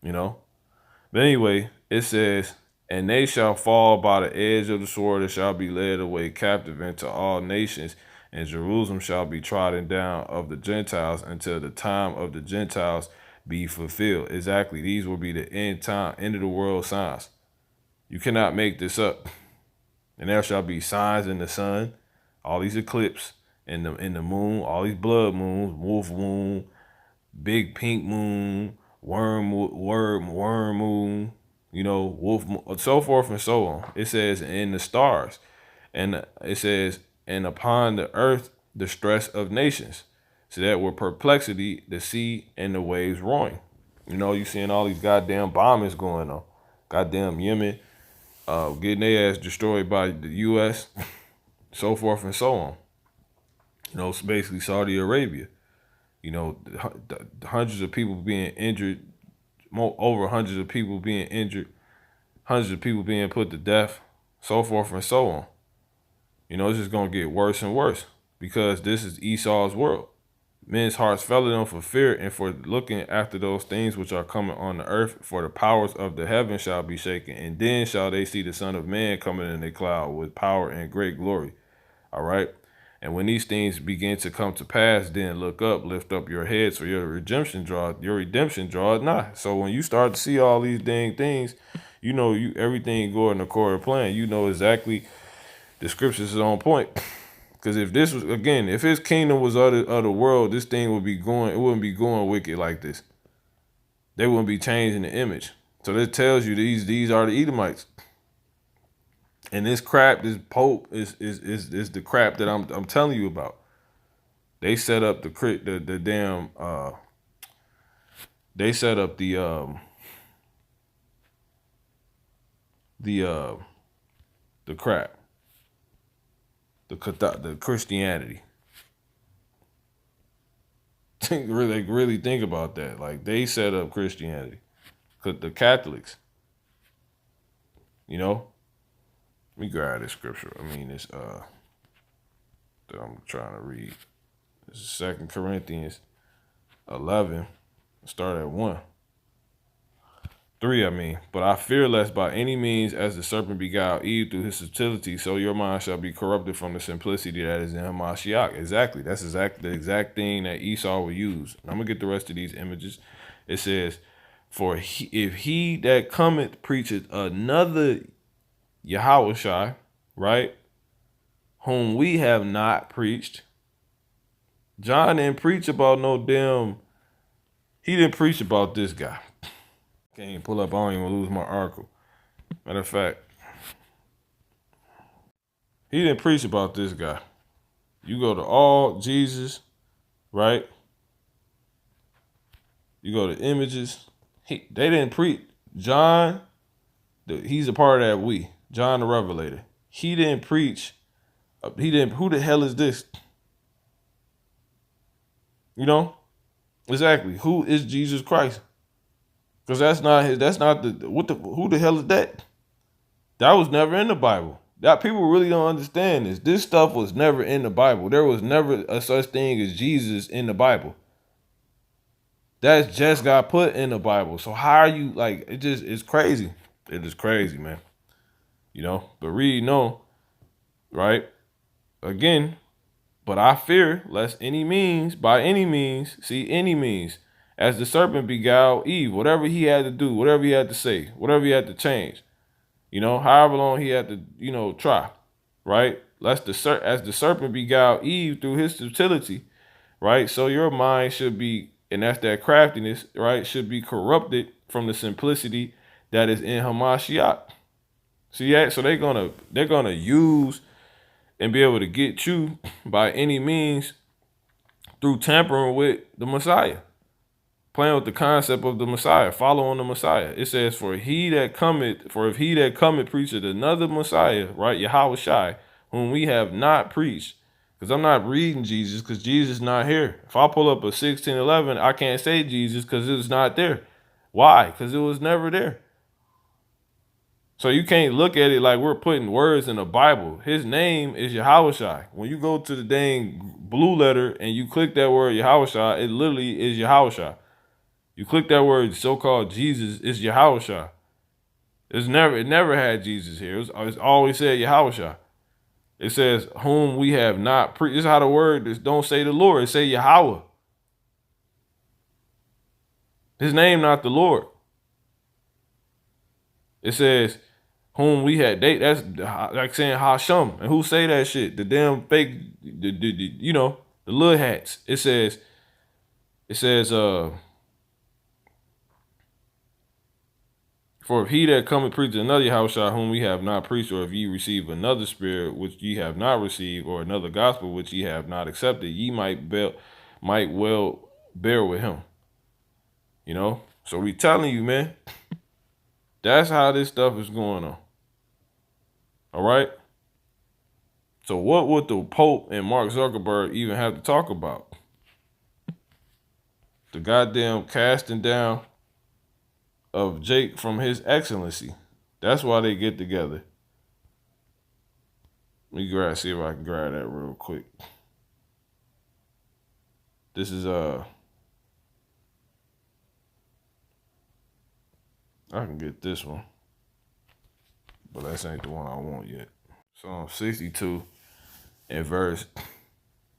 But anyway, it says, and they shall fall by the edge of the sword, and shall be led away captive into all nations, and Jerusalem shall be trodden down of the Gentiles until the time of the Gentiles be fulfilled. Exactly. These will be the end of the world signs. You cannot make this up. And there shall be signs in the sun, all these eclipses, in the moon, all these blood moons, wolf moon, big pink moon, worm moon, wolf moon, so forth and so on. It says in the stars, and it says and upon the earth the stress of nations, so that with perplexity the sea and the waves roaring. You know, you seeing all these goddamn bombings going on. Goddamn Yemen, getting their ass destroyed by the U.S., so forth and so on. You know, it's basically Saudi Arabia. You know, the hundreds of people being injured, over hundreds of people being injured, hundreds of people being put to death, so forth and so on. You know, it's just going to get worse and worse because this is Esau's world. Men's hearts fell in them for fear and for looking after those things which are coming on the earth, for the powers of the heaven shall be shaken. And then shall they see the Son of Man coming in a cloud with power and great glory. All right. And when these things begin to come to pass, then look up, lift up your heads, for your redemption draweth nigh. So when you start to see all these dang things, you know everything going according to plan. You know exactly the scriptures is on point. Because if this was, again, if his kingdom was of the world, this thing would be going, it wouldn't be going wicked like this. They wouldn't be changing the image. So that tells you these are the Edomites. And this crap, this Pope is the crap that I'm telling you about. They set up the damn they set up the crap. The Christianity. really think about that. Like they set up Christianity. The Catholics. You know? Let me grab this scripture. I mean this that I'm trying to read. This is 2 Corinthians 11. Start at 1. 3, I mean. But I fear lest by any means, as the serpent beguiled Eve through his subtlety, so your mind shall be corrupted from the simplicity that is in Hamashiach. Exactly. That's the exact thing that Esau will use. And I'm going to get the rest of these images. It says, for if he that cometh preacheth another Yahushua, right, whom we have not preached. John didn't preach about no damn, he didn't preach about this guy. Can't even pull up, I don't even lose my article. Matter of fact, he didn't preach about this guy. You go to all Jesus, right? You go to images. They didn't preach. John, he's a part of that we. John the Revelator. He didn't preach. Who the hell is this? You know? Exactly. Who is Jesus Christ? Because who the hell is that? That was never in the Bible. That people really don't understand this. This stuff was never in the Bible. There was never a such thing as Jesus in the Bible. That just got put in the Bible. So how are you, like, it's crazy. It is crazy, man. You know, but read, no, right? Again, but I fear lest by any means, as the serpent beguiled Eve, whatever he had to do, whatever he had to say, whatever he had to change, you know, however long he had to, you know, try, right? As the serpent beguiled Eve through his subtlety, right? So your mind should be, and that's that craftiness, right? Should be corrupted from the simplicity that is in Hamashiach. See that? So they're gonna use and be able to get you by any means through tampering with the Messiah, playing with the concept of the Messiah, following the Messiah. It says, if he that cometh preacheth another Messiah, right? Yahushua, whom we have not preached. Because I'm not reading Jesus because Jesus is not here. If I pull up a 1611, I can't say Jesus because it's not there. Why? Because it was never there. So you can't look at it like we're putting words in the Bible. His name is Yahushua. When you go to the dang blue letter and you click that word Yahushua, it literally is Yahushua. You click that word so-called Jesus, it's Yahushua. It never had Jesus here. It's always said Yahushua. It says, whom we have not preached. This is how the word is, don't say the Lord. It say Yahweh. His name, not the Lord. It says, whom we had, that's like saying Hashem. And who say that shit? The damn fake, you know, the little hats. It says, for For if he that cometh preach another Yahushua whom we have not preached, or if ye receive another spirit which ye have not received, or another gospel which ye have not accepted, ye might well bear with him. You know? So we telling you, man, that's how this stuff is going on. All right? So what would the Pope and Mark Zuckerberg even have to talk about? The goddamn casting down of Jake from his excellency. That's why they get together. Let me see if I can grab that real quick. This is I can get this one, but that ain't the one I want yet. Psalm 62 and verse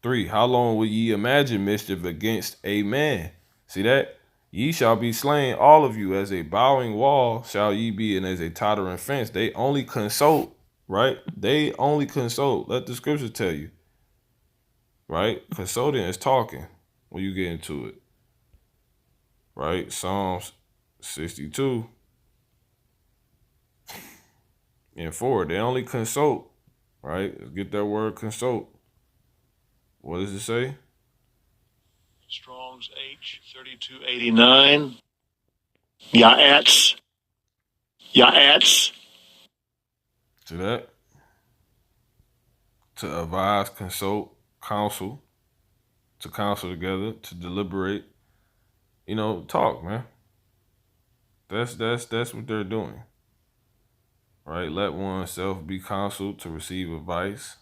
3. How long will ye imagine mischief against a man? See that? Ye shall be slain, all of you, as a bowing wall shall ye be, and as a tottering fence. They only consult, right? They only consult. Let the scriptures tell you, right? Consulting is talking when you get into it, right? Psalms 62 and 4. They only consult, right? Let's get that word consult. What does it say? Strong's H3289. Ya'ats. To that. To advise, consult, counsel, to counsel together, to deliberate, talk, man. That's what they're doing. Right? Let oneself be counseled to receive advice.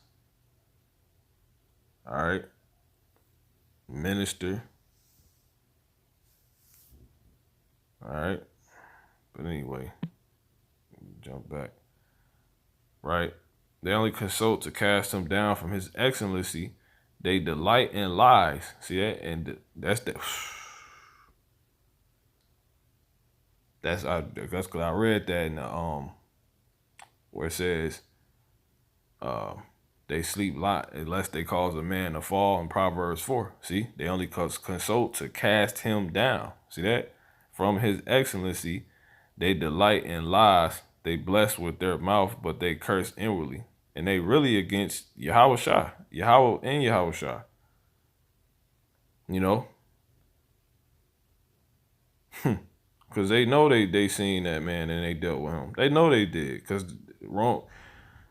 All right. Minister. All right. But anyway, jump back. Right? They only consult to cast him down from his excellency. They delight in lies. See that? And that's because I read that in the where it says they sleep lot unless they cause a man to fall in Proverbs 4. See? They only consult to cast him down. See that? From his excellency, they delight in lies. They bless with their mouth, but they curse inwardly. And they really against Yahweh and Yahweh. You know? Because they know they seen that man and they dealt with him. They know they did. Because wrong.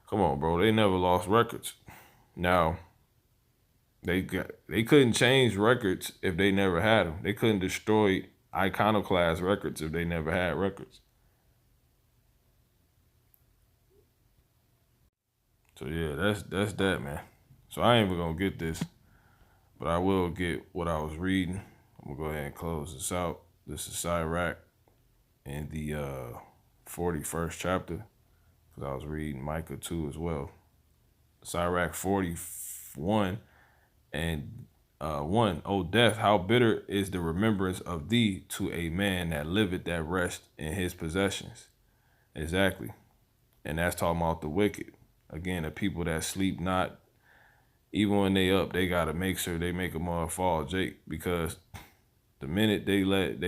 Come on, bro. They never lost records. Now, they couldn't change records if they never had them. They couldn't destroy iconoclast records if they never had records. So yeah, that's that, man. So I ain't even gonna get this, but I will get what I was reading. I'm gonna go ahead and close this out. This is Sirach in the 41st chapter, because I was reading Micah 2 as well. Sirach 41 and 1. O death, how bitter is the remembrance of thee to a man that liveth at rest in his possessions. Exactly. And that's talking about the wicked. Again, the people that sleep not, even when they up, they gotta make sure they make a mother fall, Jake, because the minute they ride,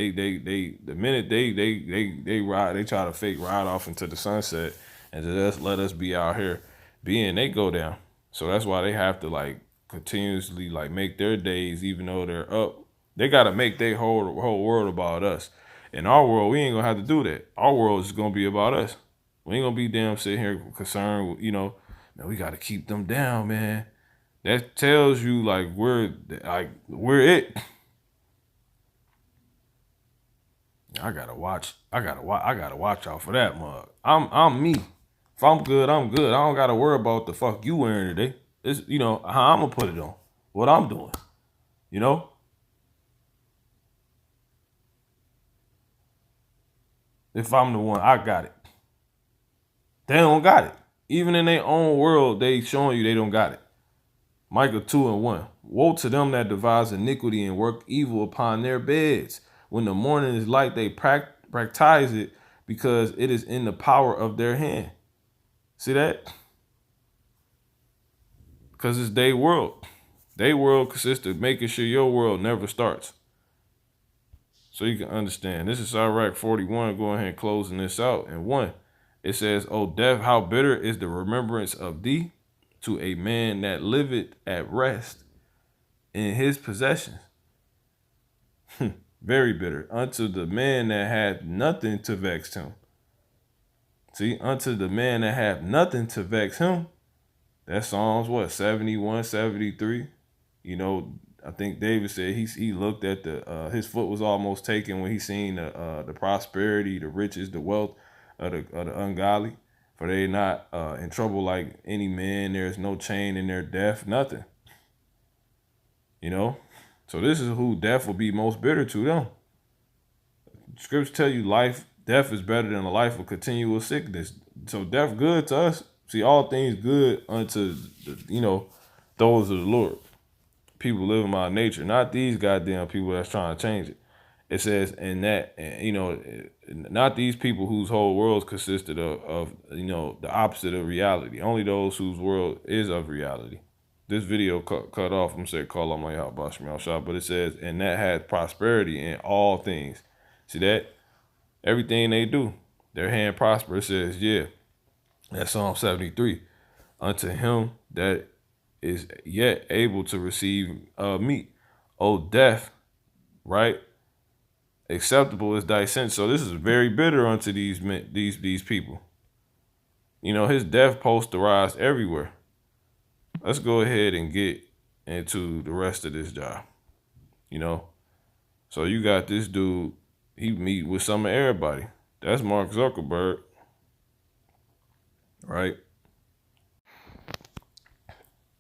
they try to fake ride off into the sunset and just let us be out here being, they go down. So that's why they have to like continuously like make their days, even though they're up. They gotta make their whole world about us. In our world, we ain't gonna have to do that. Our world is gonna be about us. We ain't gonna be damn sitting here concerned with, man, we gotta keep them down, man. That tells you like we're it. I gotta watch out for that mug. I'm me. If I'm good, I'm good. I don't gotta worry about what the fuck you wearing today. It's how I'm gonna put it on. What I'm doing. If I'm the one, I got it. They don't got it. Even in their own world, they showing you they don't got it. Micah 2 and 1. Woe to them that devise iniquity and work evil upon their beds. When the morning is light, they practice it because it is in the power of their hand. See that? Because it's their world. Their world consists of making sure your world never starts. so you can understand. This is Iraq 41. Go ahead and closing this out. And 1, it says, "O death, how bitter is the remembrance of thee to a man that liveth at rest in his possessions." Very bitter. Unto the man that had nothing to vex him. See, unto the man that had nothing to vex him. That Psalms what, 71, 73. You know, I think David said he looked at his foot was almost taken when he seen the prosperity, the riches, the wealth of the ungodly. For they not in trouble like any man. There is no chain in their death, nothing. You know, so this is who death will be most bitter to them. Scriptures tell you death is better than a life of continual sickness. So death good to us. See, all things good unto those of the Lord. People living by nature, not these goddamn people that's trying to change it. It says in that, not these people whose whole worlds consisted of the opposite of reality. Only those whose world is of reality. This video cut off. I'm saying call on my out, boss me out shot, but it says, and that had prosperity in all things. See that? Everything they do, their hand prosper. It says, yeah, that's Psalm 73. Unto him that is yet able to receive meat. O death, right? Acceptable is thy sense. So this is very bitter unto these men, these people. You know, his death posterized everywhere. Let's go ahead and get into the rest of this job. You know, so you got this dude. He meet with some of everybody. That's Mark Zuckerberg, right?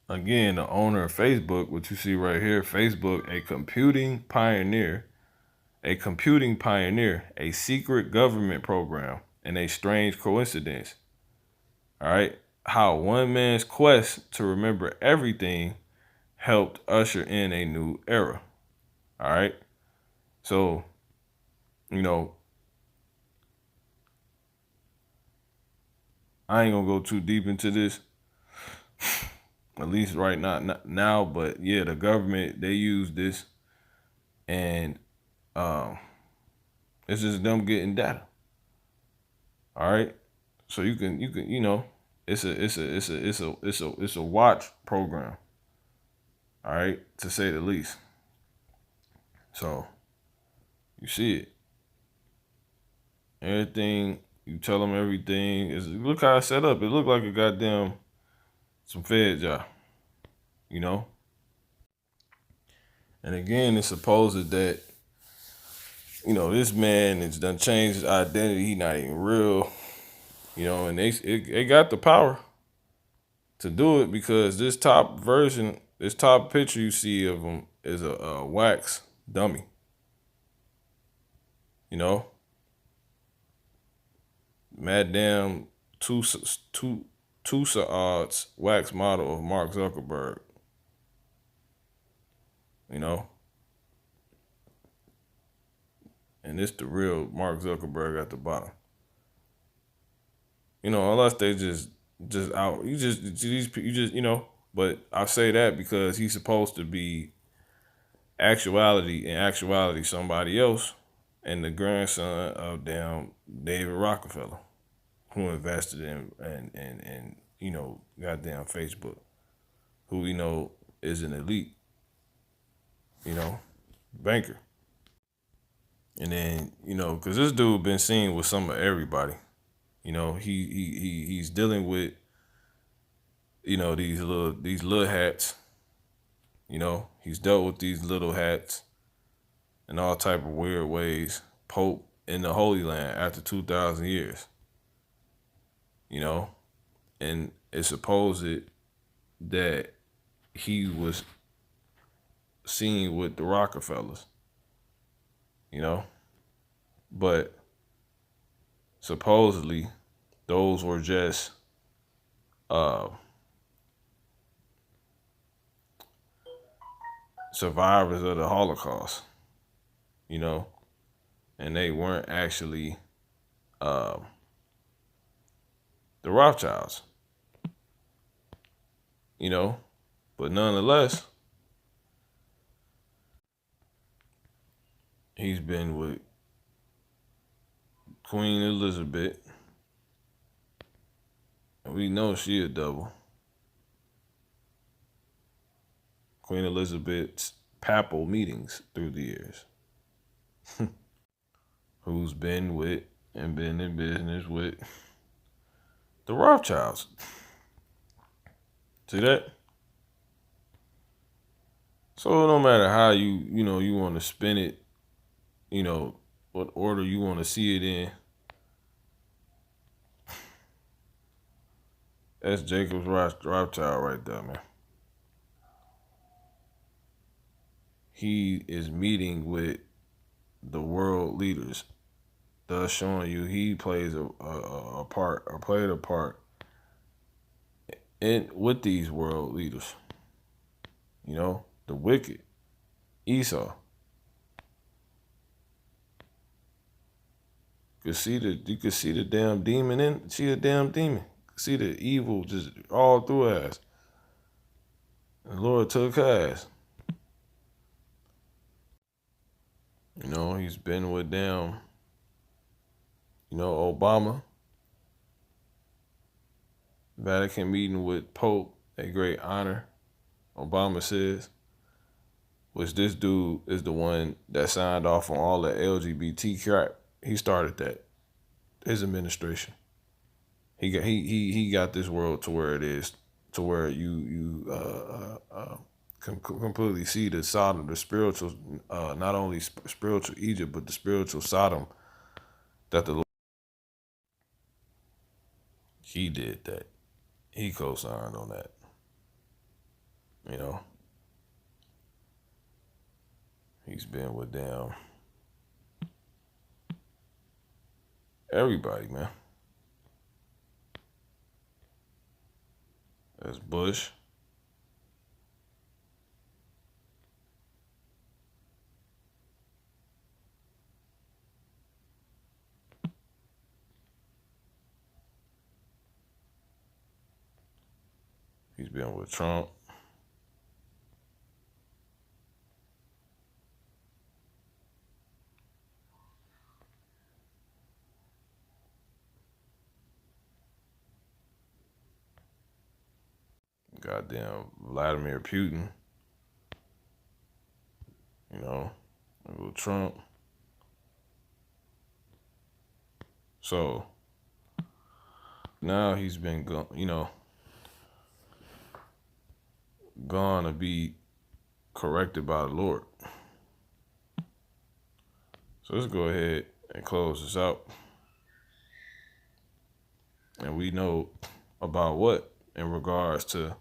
Again, the owner of Facebook, what you see right here, Facebook, a computing pioneer, a secret government program, and a strange coincidence. All right. How one man's quest to remember everything helped usher in a new era. All right. So, I ain't gonna go too deep into this, at least right now. But yeah, the government, they use this, and it's just them getting data. All right. So you can it's a watch program. All right, to say the least. So you see it. Everything you tell them, everything is. Look how it's set up. It look like a goddamn some Fed job, you know. And again, it's supposed that this man has done changed his identity. He not even real, and they got the power to do it because this top version, this top picture you see of him is a wax dummy. You know, Madame Tussauds wax model of Mark Zuckerberg. You know, and it's the real Mark Zuckerberg at the bottom. Unless they just out, But I say that because he's supposed to be in actuality somebody else, and the grandson of damn David Rockefeller, who invested in goddamn Facebook, who we know is an elite, banker. And then, because this dude been seen with some of everybody. He's dealing with, these little hats. He's dealt with these little hats in all type of weird ways. Pope in the Holy Land after 2,000 years. And it's supposed that he was seen with the Rockefellers. But supposedly those were just survivors of the Holocaust, and they weren't actually the Rothschilds, but nonetheless, He's been with Queen Elizabeth. We know she a double. Queen Elizabeth's papal meetings through the years. Who's been with and been in business with the Rothschilds. See that? So no matter how you want to spin it, what order you want to see it in, that's Jacob's Rothschild right there, man. He is meeting with the world leaders, thus showing you he plays a part or played a part in with these world leaders. The wicked Esau. You could see the damn demon in. She a damn demon. See the evil just all through her ass. And the Lord took her ass. He's been with damn, Obama. Vatican meeting with Pope, a great honor, Obama says. Which this dude is the one that signed off on all the LGBT crap. He started that. His administration. He got this world to where it is, to where you can completely see the Sodom, the spiritual, not only spiritual Egypt, but the spiritual Sodom that the Lord. He did that. He co-signed on that. He's been with them. Everybody, man. That's Bush. He's been with Trump. Goddamn Vladimir Putin. With Trump. So now he's been gone to be corrected by the Lord. So let's go ahead and close this out. And we know about what in regards to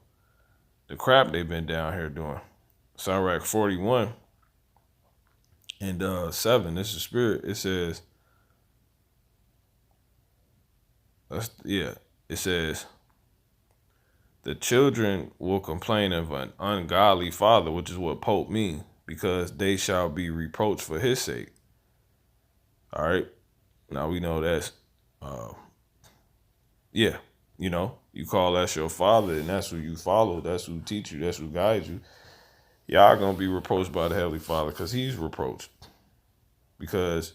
the crap they've been down here doing. Sirach 41 and 7. This is spirit. It says, it says, the children will complain of an ungodly father, which is what Pope means, because they shall be reproached for his sake. All right. Now we know that's, you call that your father, and that's who you follow. That's who teach you. That's who guides you. Y'all gonna be reproached by the Heavenly Father because he's reproached. Because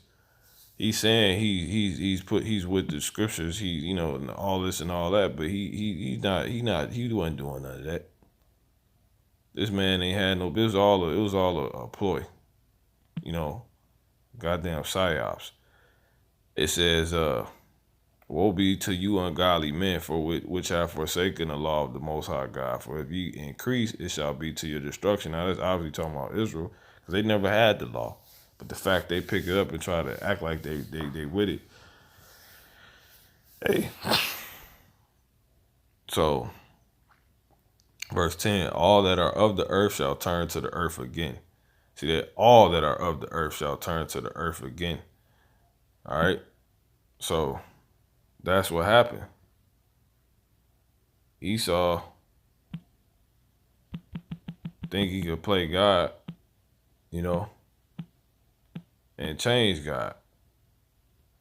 he's saying he's with the scriptures. He and all this and all that, but he wasn't doing none of that. This man ain't had no. It was all a ploy. Goddamn psyops. It says, woe be to you ungodly men, for which have forsaken the law of the Most High God. For if ye increase, it shall be to your destruction. Now that's obviously talking about Israel, because they never had the law. But the fact they pick it up and try to act like they with it. Hey. So, verse 10, all that are of the earth shall turn to the earth again. See that? All that are of the earth shall turn to the earth again. All right? So, that's what happened. Esau think he could play God, and change God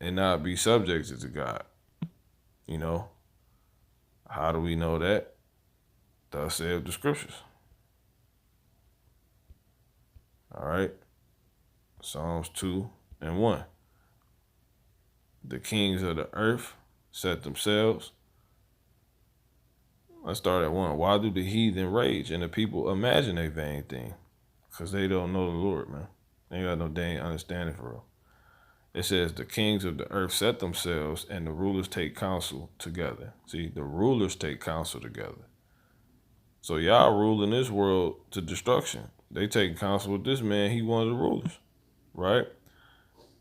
and not be subjected to God. How do we know that? Thus saith the scriptures. All right. Psalms 2:1. The kings of the earth set themselves. Let's start at 1. Why do the heathen rage and the people imagine a vain thing? Because they don't know the Lord, man. They ain't got no dang understanding for real. It says the kings of the earth set themselves and the rulers take counsel together. See, the rulers take counsel together. So y'all ruling this world to destruction. They take counsel with this man. He one of the rulers, right?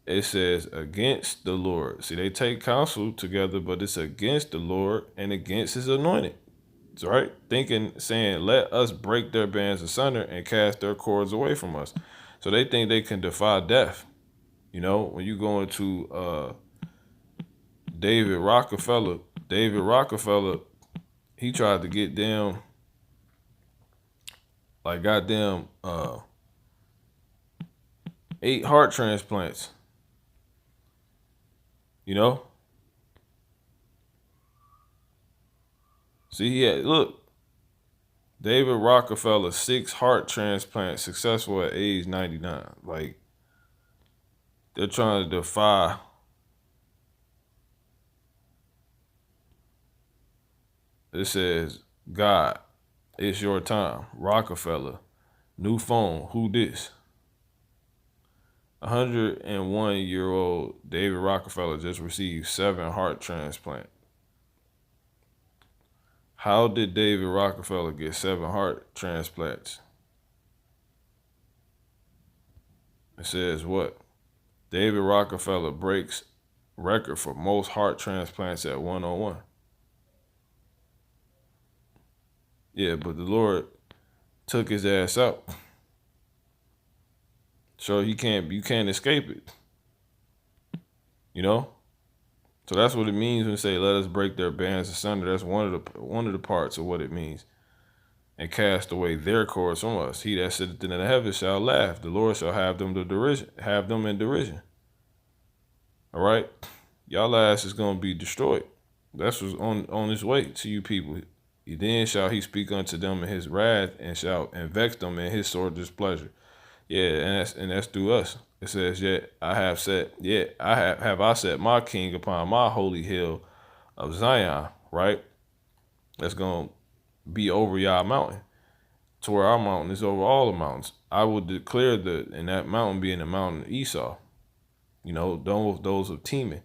It says against the Lord. See, they take counsel together, but it's against the Lord and against his anointed. That's right. Saying, let us break their bands asunder and cast their cords away from us. So they think they can defy death. You know, when you go into David Rockefeller, he tried to get them like goddamn 8 heart transplants. You know? See, look, David Rockefeller, 6 heart transplants successful at age 99. Like, they're trying to defy. It says, God, it's your time. Rockefeller, new phone, who this? 101-year-old David Rockefeller just received 7 heart transplants. How did David Rockefeller get 7 heart transplants? It says what? David Rockefeller breaks record for most heart transplants at 101. Yeah, but the Lord took his ass out. So you can't escape it. You know? So that's what it means when they say, let us break their bands asunder. That's one of the parts of what it means. And cast away their cords from us. He that sitteth in the heavens shall laugh. The Lord shall have them in derision. All right? Y'all ass is gonna be destroyed. That's what's on his way to you people. Then shall he speak unto them in his wrath, and shall vex them in his sore displeasure. Yeah, and that's through us. It says, yet I set my king upon my holy hill of Zion, right? That's gonna be over y'all mountain. To where our mountain is over all the mountains. I will declare and that mountain being the mountain of Esau, you know, those of Teman.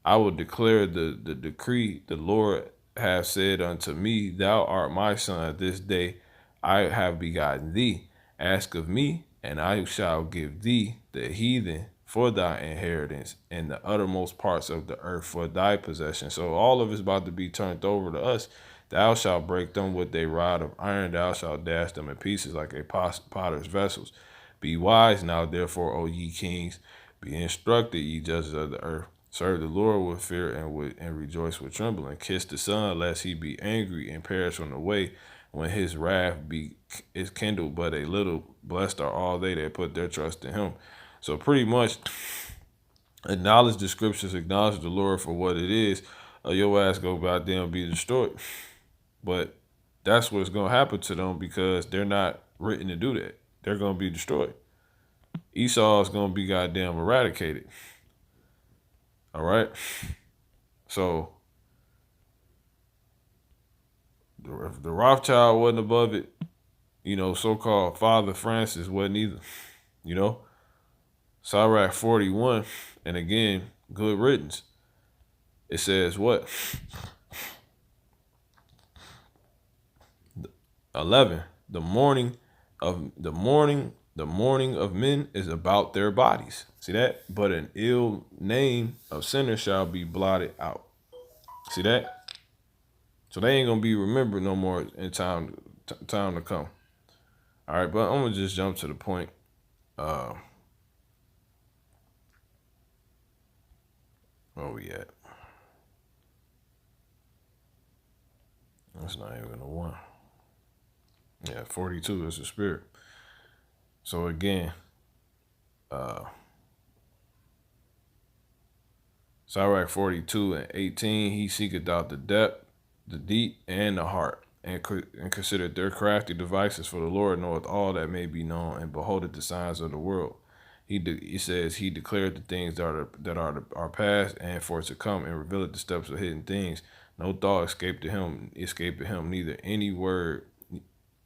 I will declare the decree the Lord hath said unto me, thou art my son, this day I have begotten thee. Ask of me, and I shall give thee the heathen for thy inheritance, and the uttermost parts of the earth for thy possession. So all of it's about to be turned over to us. Thou shalt break them with a rod of iron. Thou shalt dash them in pieces like a potter's vessels. Be wise now, therefore, O ye kings. Be instructed, ye judges of the earth. Serve the Lord with fear and rejoice with trembling. Kiss the Son, lest he be angry and perish on the way when his wrath is kindled but a little. Blessed are all they that put their trust in him. So pretty much acknowledge the scriptures, acknowledge the Lord for what it is, or your ass go goddamn be destroyed. But that's what's going to happen to them because they're not written to do that. They're going to be destroyed. Esau is going to be goddamn eradicated. All right? So, if the Rothschild wasn't above it, you know, so-called Father Francis wasn't either. You know? Sirach 41, and again, good riddance. It says what? 11. The mourning of men is about their bodies. See that? But an ill name of sinners shall be blotted out. See that? So they ain't gonna be remembered no more in time to come. All right, but I'm gonna just jump to the point. Where we at? That's not even a 1. Yeah, 42 is the spirit. So again, Sirach 42:18, he seeketh out the depth, the deep, and the heart, and considered their crafty devices, for the Lord knoweth all that may be known, and beholdeth the signs of the world. He says he declared the things that are past and for to come, and revealed the steps of hidden things. No thought escaped to him. Neither any word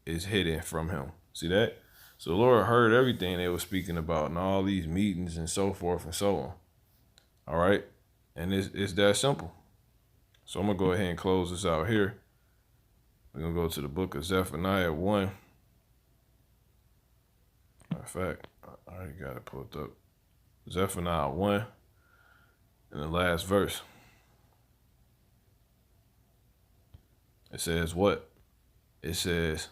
is hidden from him. See that? So the Lord heard everything they were speaking about and all these meetings and so forth and so on. All right, and it's that simple. So I'm gonna go ahead and close this out here. We're gonna go to the book of Zephaniah 1. Matter of fact, I already got it pulled up. Zephaniah 1 in the last verse. It says what? It says,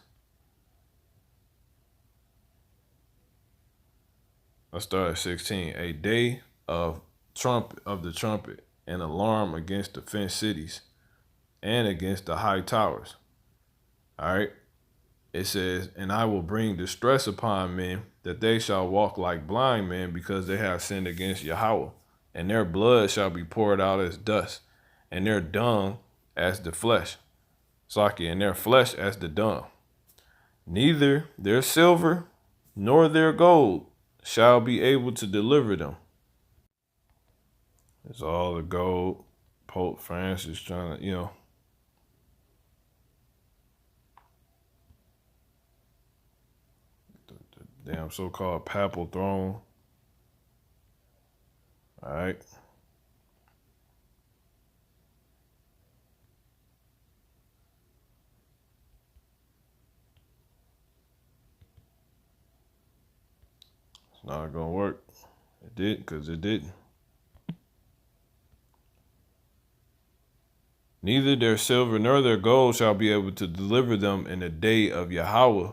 let's start at 16. A day of the trumpet, an alarm against the fenced cities and against the high towers. All right. It says, and I will bring distress upon men, that they shall walk like blind men, because they have sinned against Yahweh. And their blood shall be poured out as dust, and their dung as the flesh. Saki, and their flesh as the dung. Neither their silver nor their gold shall be able to deliver them. It's all the gold. Pope Francis trying to, the damn so-called papal throne. All right. It's not gonna work. It did, because it didn't. Neither their silver nor their gold shall be able to deliver them in the day of Yahweh,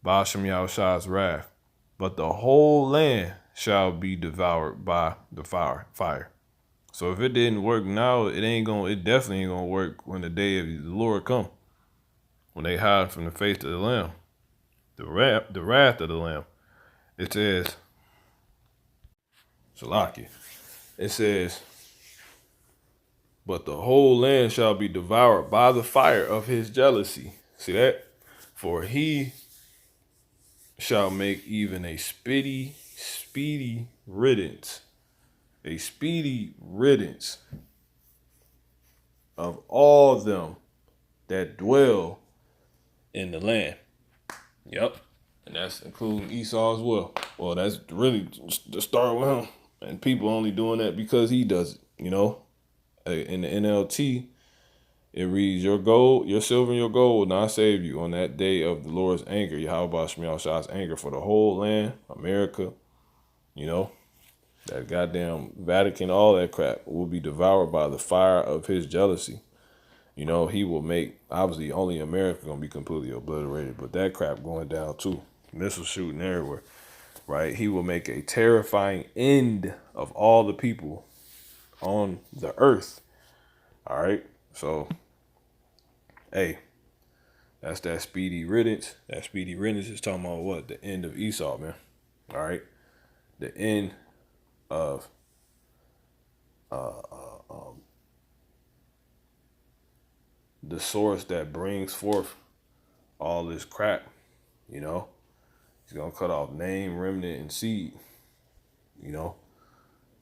Ba'ashem Yahushua's wrath. But the whole land shall be devoured by the fire. So if it didn't work now, it definitely ain't gonna work when the day of the Lord come. When they hide from the face of the Lamb. The wrath of the Lamb. It says, Shalaki. It says, but the whole land shall be devoured by the fire of his jealousy. See that? For he shall make even a speedy riddance. A speedy riddance of all them that dwell in the land. Yep. And that's including Esau as well. Well, that's really to start with him. And people only doing that because he does it, In the NLT, it reads, your gold, your silver and your gold will not save you on that day of the Lord's anger, Yahweh Shemashah's anger for the whole land, America, that goddamn Vatican, all that crap will be devoured by the fire of his jealousy. He will make, obviously only America gonna be completely obliterated, but that crap going down too. Missiles shooting everywhere, right? He will make a terrifying end of all the people on the earth. All right. So, hey, that's that speedy riddance. That speedy riddance is talking about what? The end of Esau, man. All right. The end of the source that brings forth all this crap. He's gonna cut off name, remnant, and seed.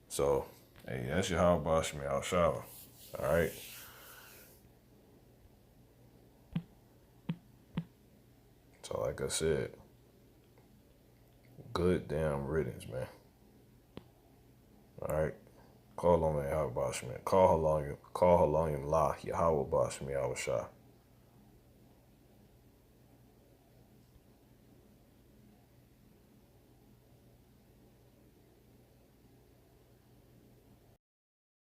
So, hey, that's your how about me out shower. All right. So, like I said, good damn riddance, man. All right. Call on me, how about me? Call Halanyam La, Yahweh Bashmi Awashah.